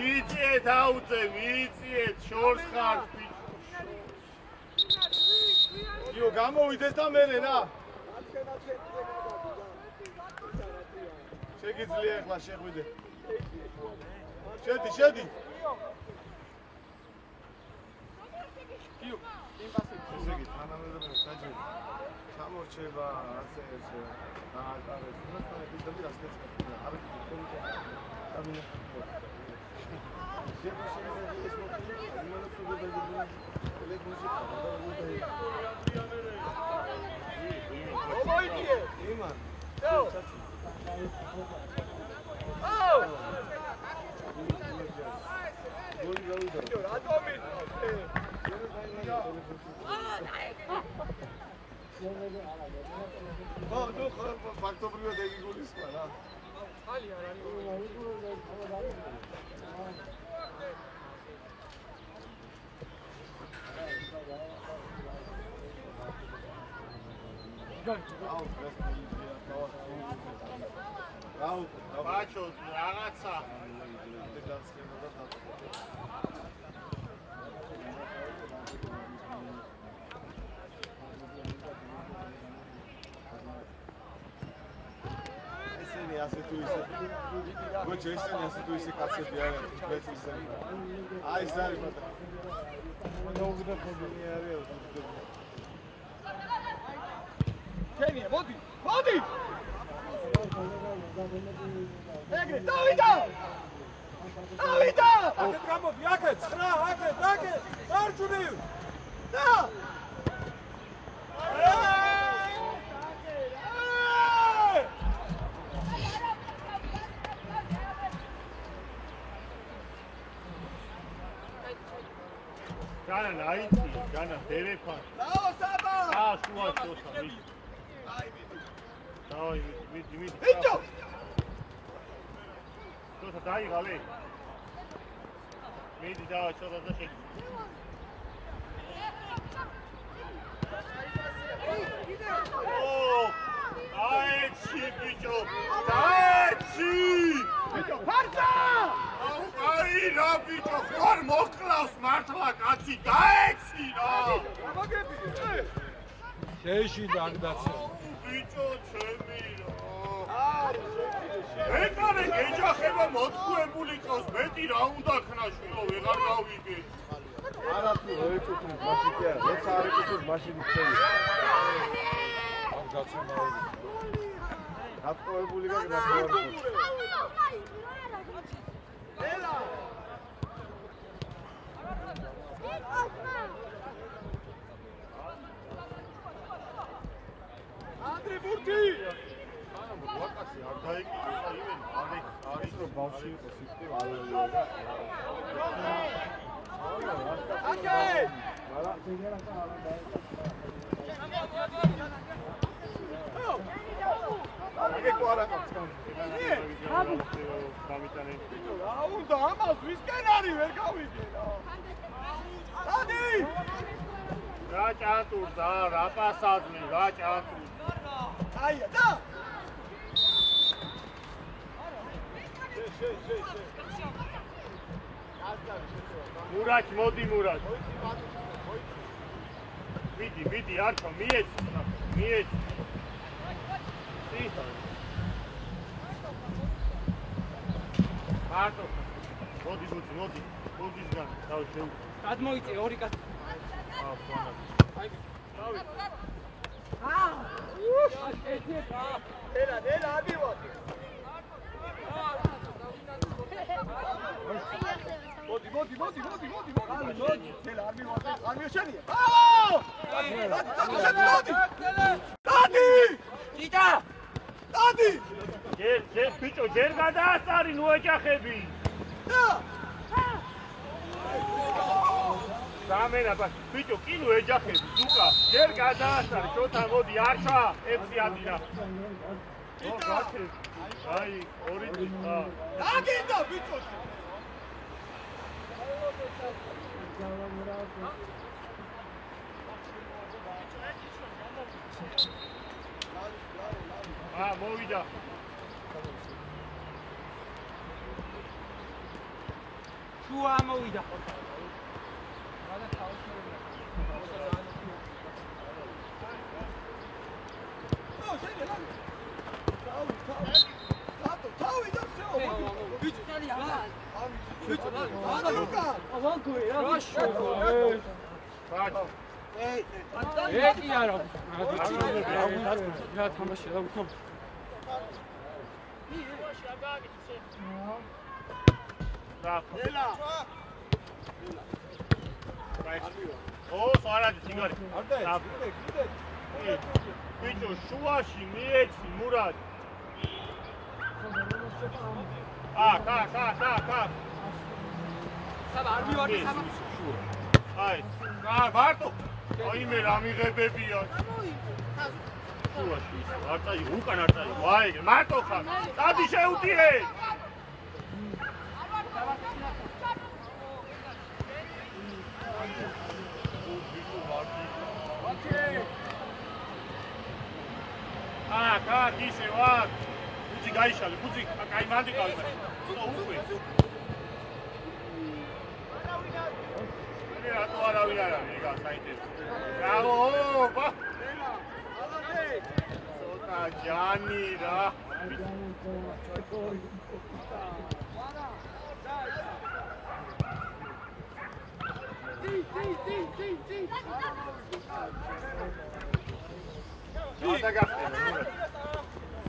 ვიძიეთ აუძე, ვიძიეთ, შორს ხარ. იო, გამოვიდეს და მერე რა. შეგიძლია ახლა შეხვიდე. შედი. იო, ესე იგი, თანამედროვე საჯელი. ჩამორჩება, ასე დააკარეს. და რასკეც არ ამინა. ფაქტობრივად ეგ იგულისხმა რა. ხალი არ არის. ბაჩო, რაღაცა. ესენი ასე თუ ისე. გოჩო ესენი ასე თუ ისე კაცები არიან, მეც ისენი. აი ეს არის ბატონო. ნოუგდა პრობლემი არის. ჩენია, მოდი, მოდი! ეგრე, დავიდა! დავიდა! აქეთ გამოდი, აქეთ, ცხრა, აქეთ, მარჯვნივ! და! Gana naiti, gana derepa. დაო საბა! შუა შოთა, მიდი. აი მიდი. დავაი, მიდი. იწო! შოთა დაიღალე. მიდი დავა შოთა და შენ. აეცი ბიჭო, დაეცი! ბიჭო, ფარდა! აი რა ბიჭო, ხარ მოკლავს მართლა კაცი, დაეცი რა! გამოგები! შეიშინდა ანგდაცი. ბიჭო, ჩემი რა! არის ეკარე ეჯახება მოთქვებული ყავს, მეტი რა უნდა ქნა შვილო, ვეღარ გავიგე. არა თუ რო ეკუთვნის მაშინ კი არა, მეც არ ეკუთვნის მაშინ ხელი. გაცემაური. გატყუებული გაგრაფოვარი. ელა! ანდრე ბურთი! ვაკასი არ დაიკითხა იმენ, არის რომ ბავშვი იყოს იქნებ ალელი. აკე! არა, ზეგერაკა არა დაიკითხა. აკე ყარა კაცკან. გამიტანე. რა უნდა ამას ვისკენ არის ვერ გავიგე რა. დადი! რა ჭანტურდა, რა პასადნი, რა ჭანტურდა. აია და! მურაჩ, მოდი მურაჩ. მიდი, არჩო, მიეცი. მარტო. მოდი, მოდისგან, თავი შევ. გადმოიწე ორი კაცი. ხონა. აი, თავი. ელა, ამივადი. მოდი. ელა, ამივადი. ამიშენია. აო! დადი! დიდა! დადი! ჯერ ბიჭო, ჯერ გადაასწარი, ნუ ეჯახები. და! სამენა ბიჭო, კი ნუ ეჯახები, ზუკა. ჯერ გადაასწარი, შოთა მოდი, არჩა, ეფსი ადინა. აი, ორი წა. დაგინდა ბიჭო. მოვიდა. შუა მოვიდა. თავი და всё. ბიჭო, დალი არა. ბიჭო, დაგუკა. ავანკოე, რა შოვა. ბაჭო. ეტი არა. რა თამაში რა უქო. ელა. ო, სვარადი ციგარი. კიდე. ბიჭო, შუაში მიეცი, მურად. კა. საბა არ მივარდი საბა. აი, მარტო. აი მე რა მიღებებია. შუაში, არ წაი, უკან არ წაი. ვაი, მარტო ხარ. დადი შეუტიე. აქ ისე ვარ. ბუძი გაიშალე, ბუძი, კაი მანდი ყავი. უყვი. რატო არავინ არ არის, ეგა საინტერესო. ბრავო, ბა. ცოტა ჯანი რა.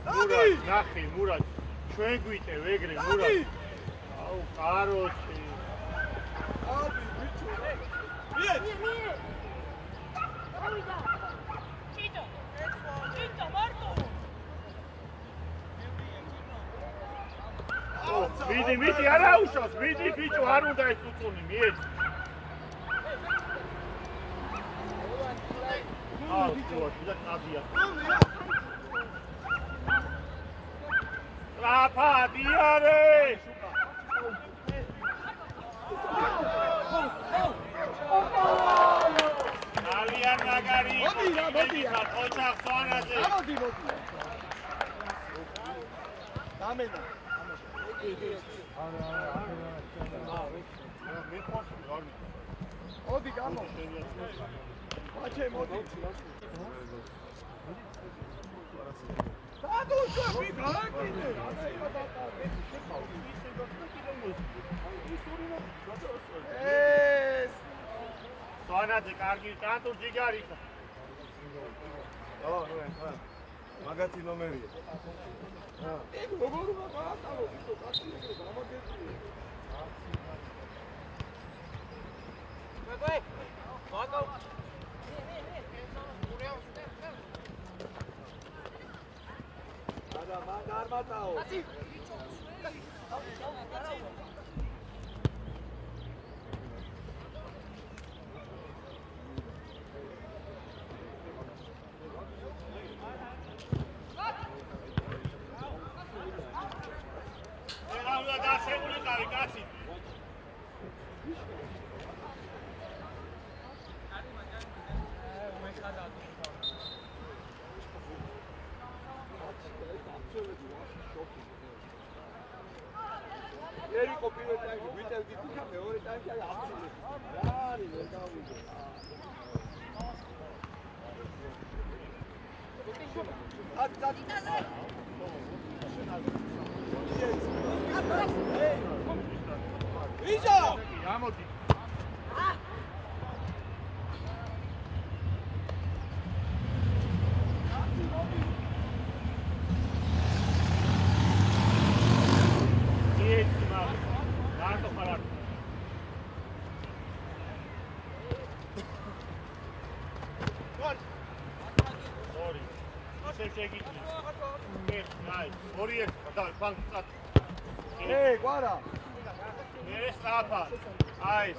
მურად, ნახე, მურად, ჩვენ გვიტევ ეგრე, მურად. აუ, კაროჩი. ადი, ბიჭო. ავიდა. ჩიტო, მარტო. მიდი, არა უშავს, მიდი, ბიჭო, არ უნდა ეს უწუნი, მიეც. აუ, და ყავია. ტრაფადი არე! ძალიან მაგარი. მოდი, ოჩახ სვანაზე. მოდი. დამენა. მოდი გამო. მაჩე მოდი. სადუშო მიგაკიდე. სვანაძე კარგი კანტურ ჯიგარი ხა. მაგათი ნომერია. ეგ როგორ უნდა გააკავო, ბიჭო, კაცი ეგრე გამაგეწია. მეგოე, ვაკავ. არა, არ მატაო. კაცი. ერავლა დასებული ყავი, კაცი. ერიკო პირველ ტანკი ვიტევდით და მეორე ტანკი აი აფცილე. რა არის ვერ გავიგე. ვიჟო! გამოდი. Hey, guarda! Eres tapa. Ai.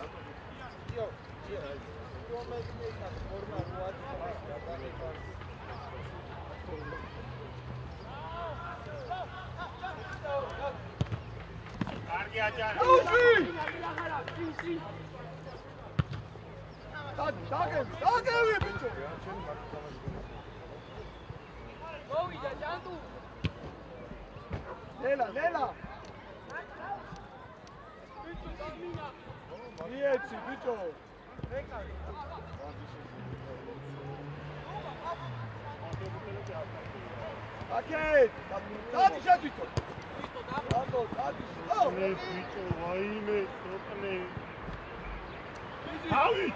Კარგი აჯარი. დაგები, ბიჭო. მოვიდა ჯანდუ. ნელა. მიეცი, ბიჭო. აკეთ, დადი შეთვითო. დადი. მე ბიჭო, ვაიმე, სოფლე. ავი.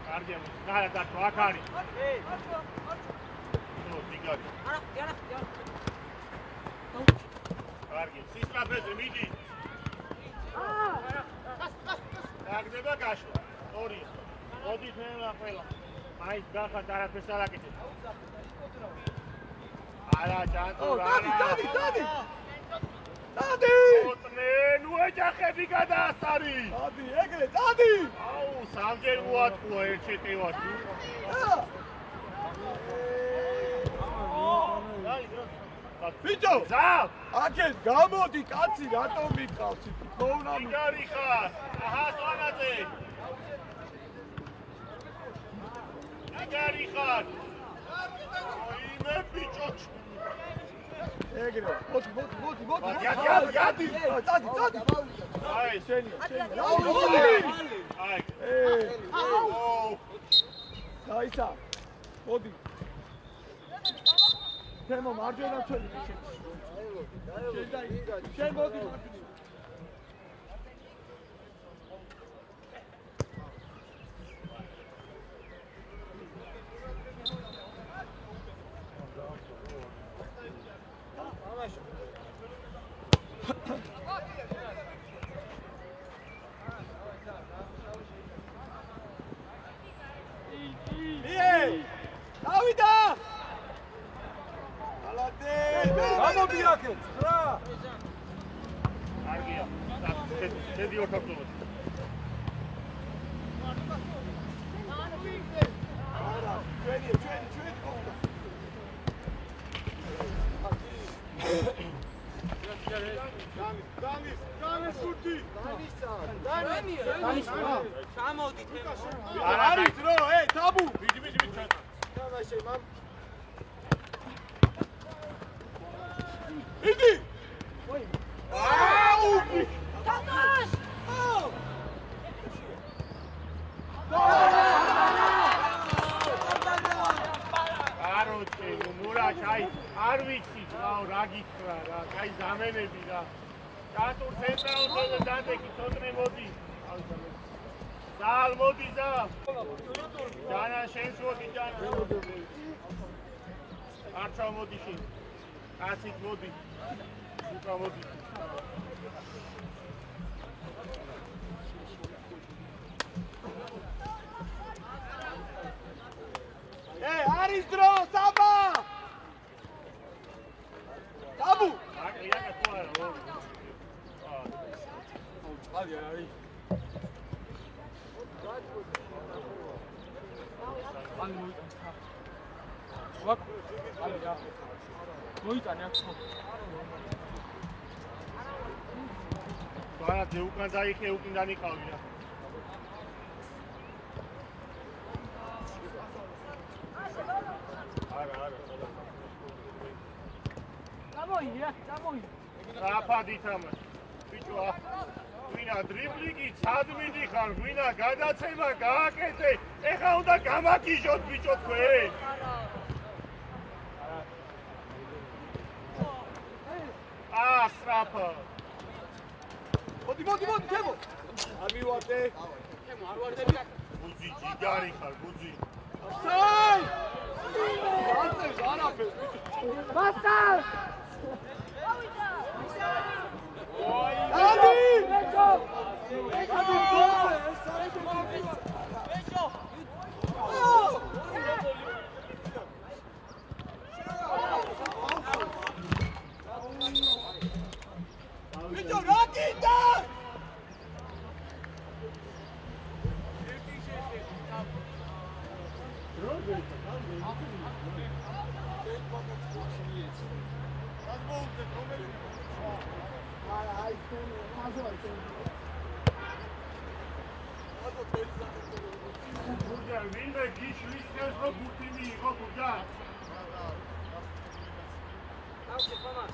კარგია, ნარა დაკო, აქ არის. ნუ, დიგაკი. არა. კარგი, სისტრაფეზე მიდი. დაგდება გაშლა. ორი. მოდი თელა ყველა. აი, გახართ არაფერს არ აკეთებ. არა, ჯანტო, დადი! ოტნე, ნუ ეჯახები გადაასარი. დადი, ეგრე, დადი! აუ, სამჯერ უატყუა ერთ შეტევაში. ბიჭო! ზა! აკეთ, გამოდი, კაცი, რატომ მიყავს იქ? თოუნამი. იგარი ხარ. აჰა, სვანაძე. იგარი ხარ. ოიმე ეგრე. მოდი. გადი. წადი. აი, შენი. აი. დაიცა. მოდი. თემო მარჯვენა წელი შენ. შენ მოდი. ავიდა! ალადე! გამოდი აქეთ, რა! კარგია. შედი ოქროთოვად. არა, ჩვენი. დანის სუთი. დანის რა? ჩამოვდით მე. არის რო, თაბუ. ვიდი ჩატა. დავაშე მამ. იდი. აუ! Tatash! კაროჩე, მურაჩ, აი, არ ვიცი, რა გიქრა რა, აი ზამენები რა. ჩატურ ცენტრალურზე დადეკი, ცოტნე მოდი. ზალ მოდი ზა. ჯანა შენს მოდი ჯანა. არჩა მოდი შენ. კაცით მოდი. უკა მოდი. არის დრო, საბა! თაბუ! აკია თუ არა. წყალი არის. ან მოიტანე აქ ხო არა ძე უკან დაიხე უკან იყავია არა წამოი რაფადით ამა ბიჭო ვინა დრიბლინგი ცად მიდიხარ ვინა გადაცემა გააკეთე ეხა უნდა გამაკიჟოთ ბიჭო თქვენ ასრაფა მოდი თემო ამივატე თემო არ ვარდები ბუძი ჯიგარი ხარ ბუძი საი აცებს არაფერს ბასტა ვინმე გიშლის ეს რო ბუთინი იყო გუდა აუჩე ხომას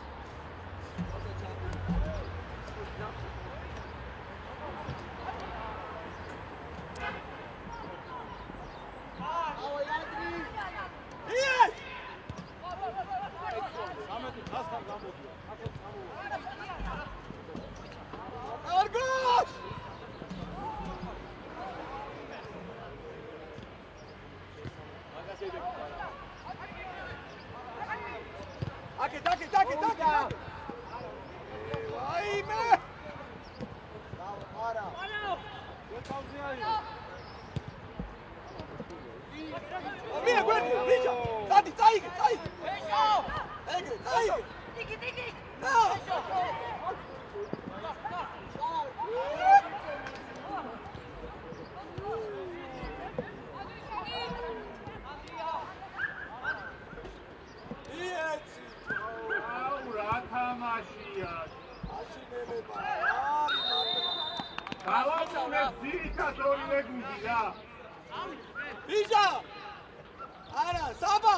ისა არა საბა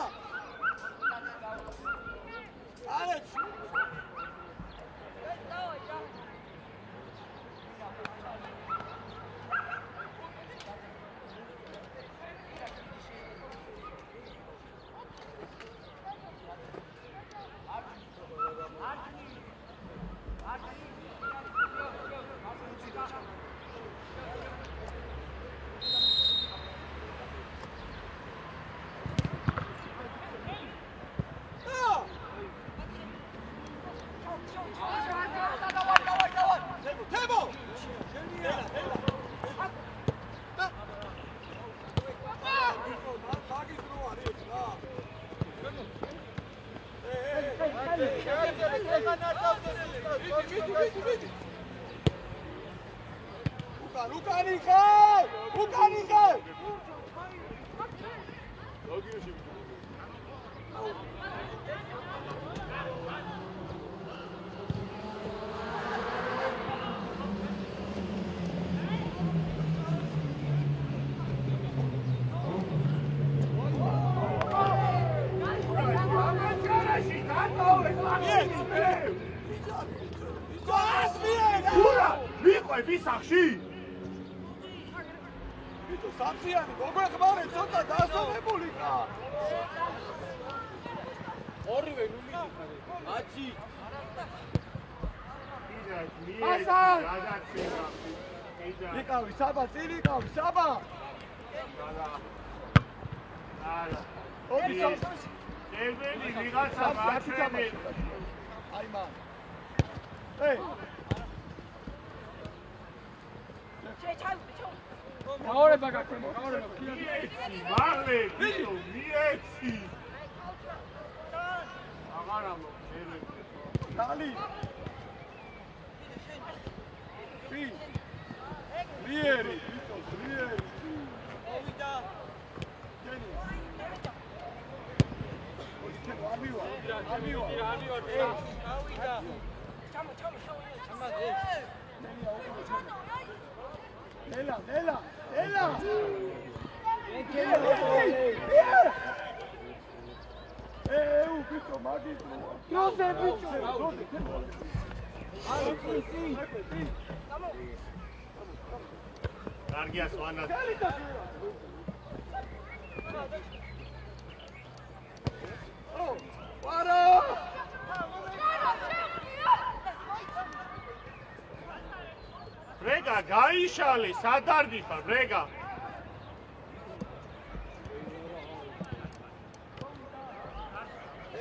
ბრეგა გაიშალე, სადარდი ხარ, ბრეგა.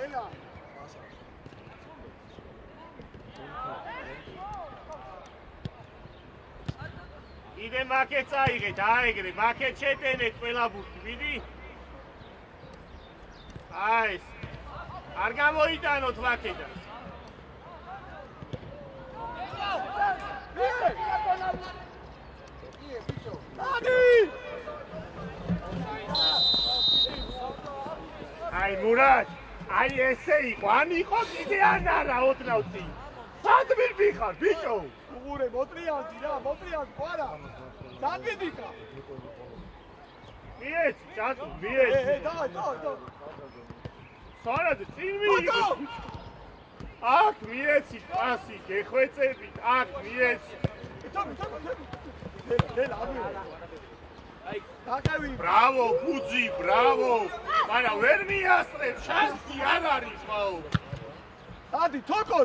ელა. იდე მაკეთ წაიღეთ, აეგრე, მაკეთ შეტენეთ ყველა ბურთი, მიდი. აი ეს. არ გამოიტანოთ მაკეთას. აი მურატ, აი ესე იყო, ან იყო კიდე ან არა ოდნავ წინ. სად მივიხარ, ბიჭო? უღურე მოტრიანდი რა, მოტრიანდი ყარა. სად მივიხარ? მიეც, ჩატო, მიეც. და. სანად წინ მიიღო. აქ მიეცი პასი, გეხვეწებით, აქ მიეცი. დელა, ამიო. აი, დაკავი. ბრავო, ფუძი, ბრავო. მაგრამ ვერ მიასწრებ, შანსი არ არის ხო? დადი, თოკო.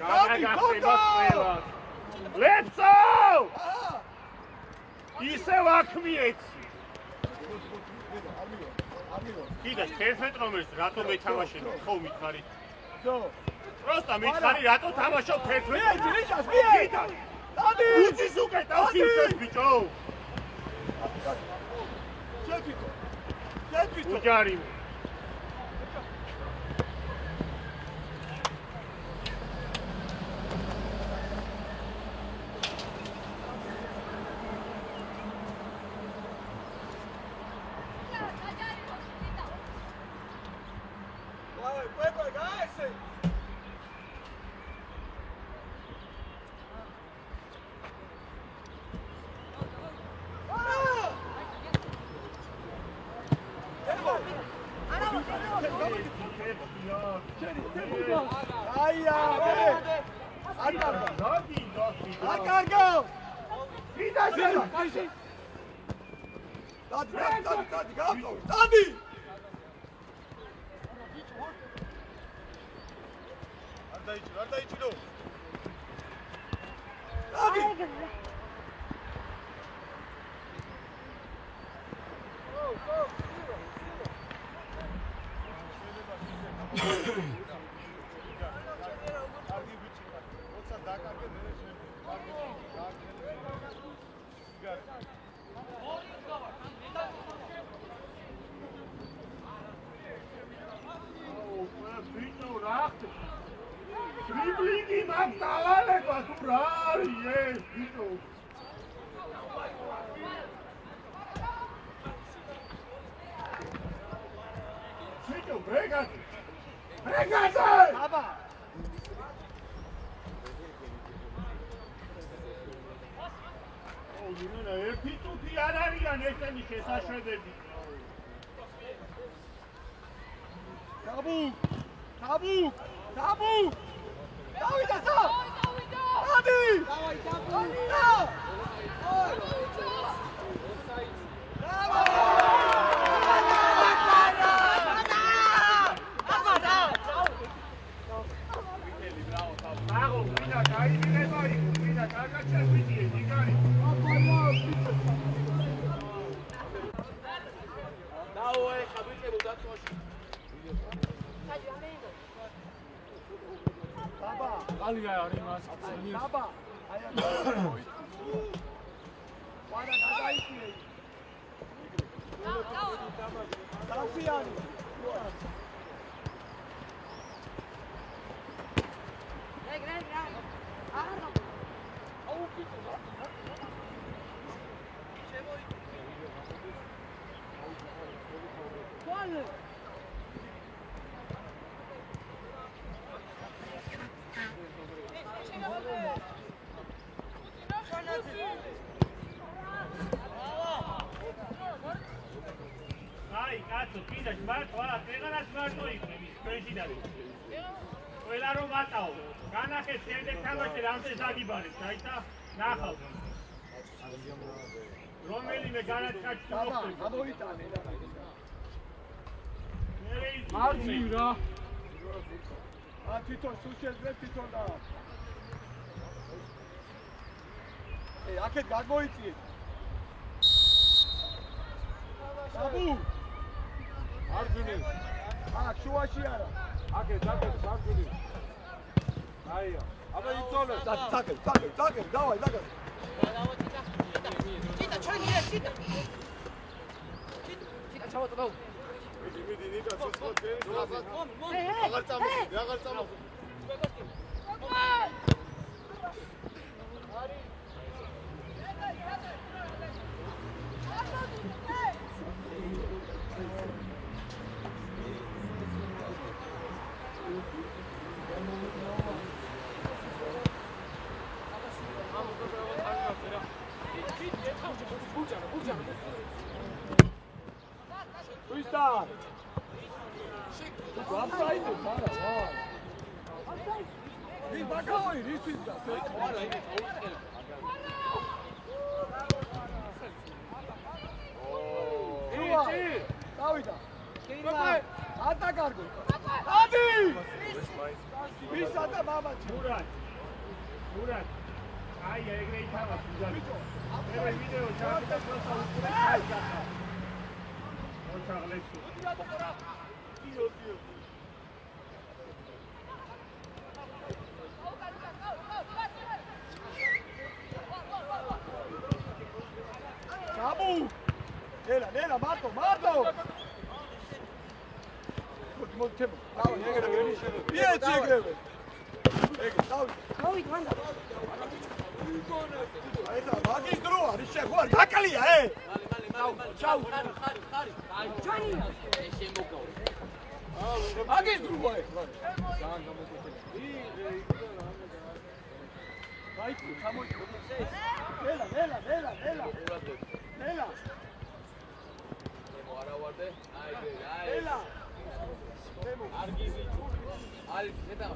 ლეცო! ისევ აქ მიეცი. კიდე 11 ნომერს რატო მეთამაშე ხო მითხარი? ხო. პროსტა მითხარი რატო თამაშობ 11? მიეცი, მიეცი. დადი! უძის უკეთავს იმსეს ბიჭო. შეფიქო. უჯარი. აია, ნოგი. აკარგო. ვიდაში. დადი, გავწოვ. დადი. არ დაიჭირო. დადი. Dribbling mag დავალეკვა თუ რა არის ეს ბიჭო. ბიჭო ბრეგატი. აბა. ო, ერთი წუთი არ არიან ესენი შესაშვედები. Tabu! Davida sa! Adi! Aliga არის მას. Baba, aia. Wara dadaiki. Dafiani. აი, კაცო, კიდეც მარტო არა, ეგარაც მარტო იქნები, ჩვენში და ყველა რომ ვატაო. განახეთ შემდეგ თამაში რამდენი დაგიბარეთ, დაიცა, ნახავთ. რომელიმე განაცხადი მოხდება. გამოიტანე და მარჯვნივ რა. თვითონ სუჩეზე თვითონ და აქეთ გამოიწიე. Tabu! მარჯვნივ. შუაში არა. აქეთ მარჯვნივ. აია. აბა იწოლე. დაგე, დავაი, დაგე. ჩიტა ჩანია, ჩიტა. ჩიტა ჩავაწოდო. მიდი, ნიკა, ცოცხლად გერის რაღაცა. აღარ წამოდი. Restart. Offside, Sara. He's back away. This is the Davida. Ata cargo. Adi! Pisata baba. Murat. Ai, ეგრე ითავას უძალით. მე ვიდეო ჩავიდა პროსა უკვე ჩაიგათა. მოჩაღლეცო. Tabu! Nela, mato! Montemo. Pieci greve. Давид, მანდა. აიცა, მაგის დრო არის შეხوار, გაკალია, ჩაუ, ხარი. ჯანი. შემოგო. მაგის დროა. აიცა, ჩამოიწო. ნელა. მოარავარდე. აი. ნელა. არგიზი. არის, ზედა.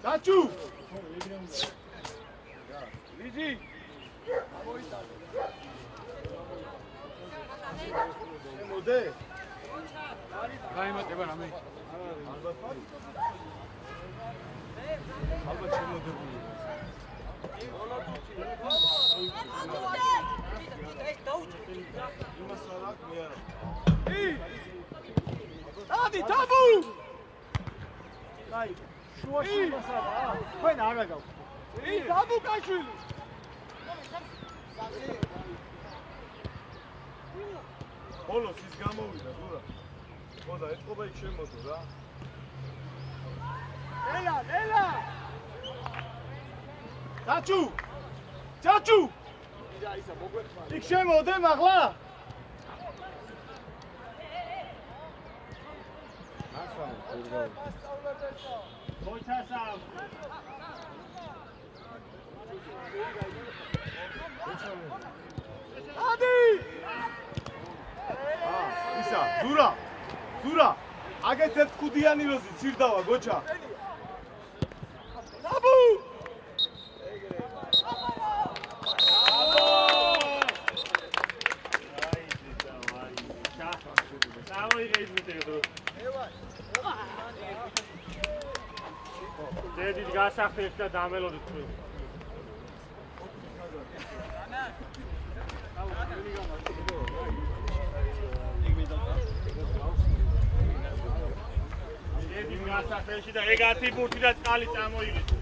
Sachu! Liji! მოდე. გაიმატება რამე. ალბათ შემოდებული. იმას არ აქვს მე არა. ადი თაბუ! აი, შუაში მასაა. თქვენ არა გაქვთ. თაბუ კაშვილი. ბოლოს ის გამოვიდა ზურა. ხო და ეთყობა იქ შემოდო რა. ელა! ჩაჩუ! ჩაჩუ! ისა მოგვეხმარა. იქ შემოდე მაღლა. ადი! ისა, ზურა! აგეთ ერთ ხუდიანი როზი ცირდავა გოჩა. დაბუ! დედის გასახდეთ და დამელოდით თქვენ. დედის გასახდეთში და ეგ 10 ბურთი და წყალი წამოიღეთ.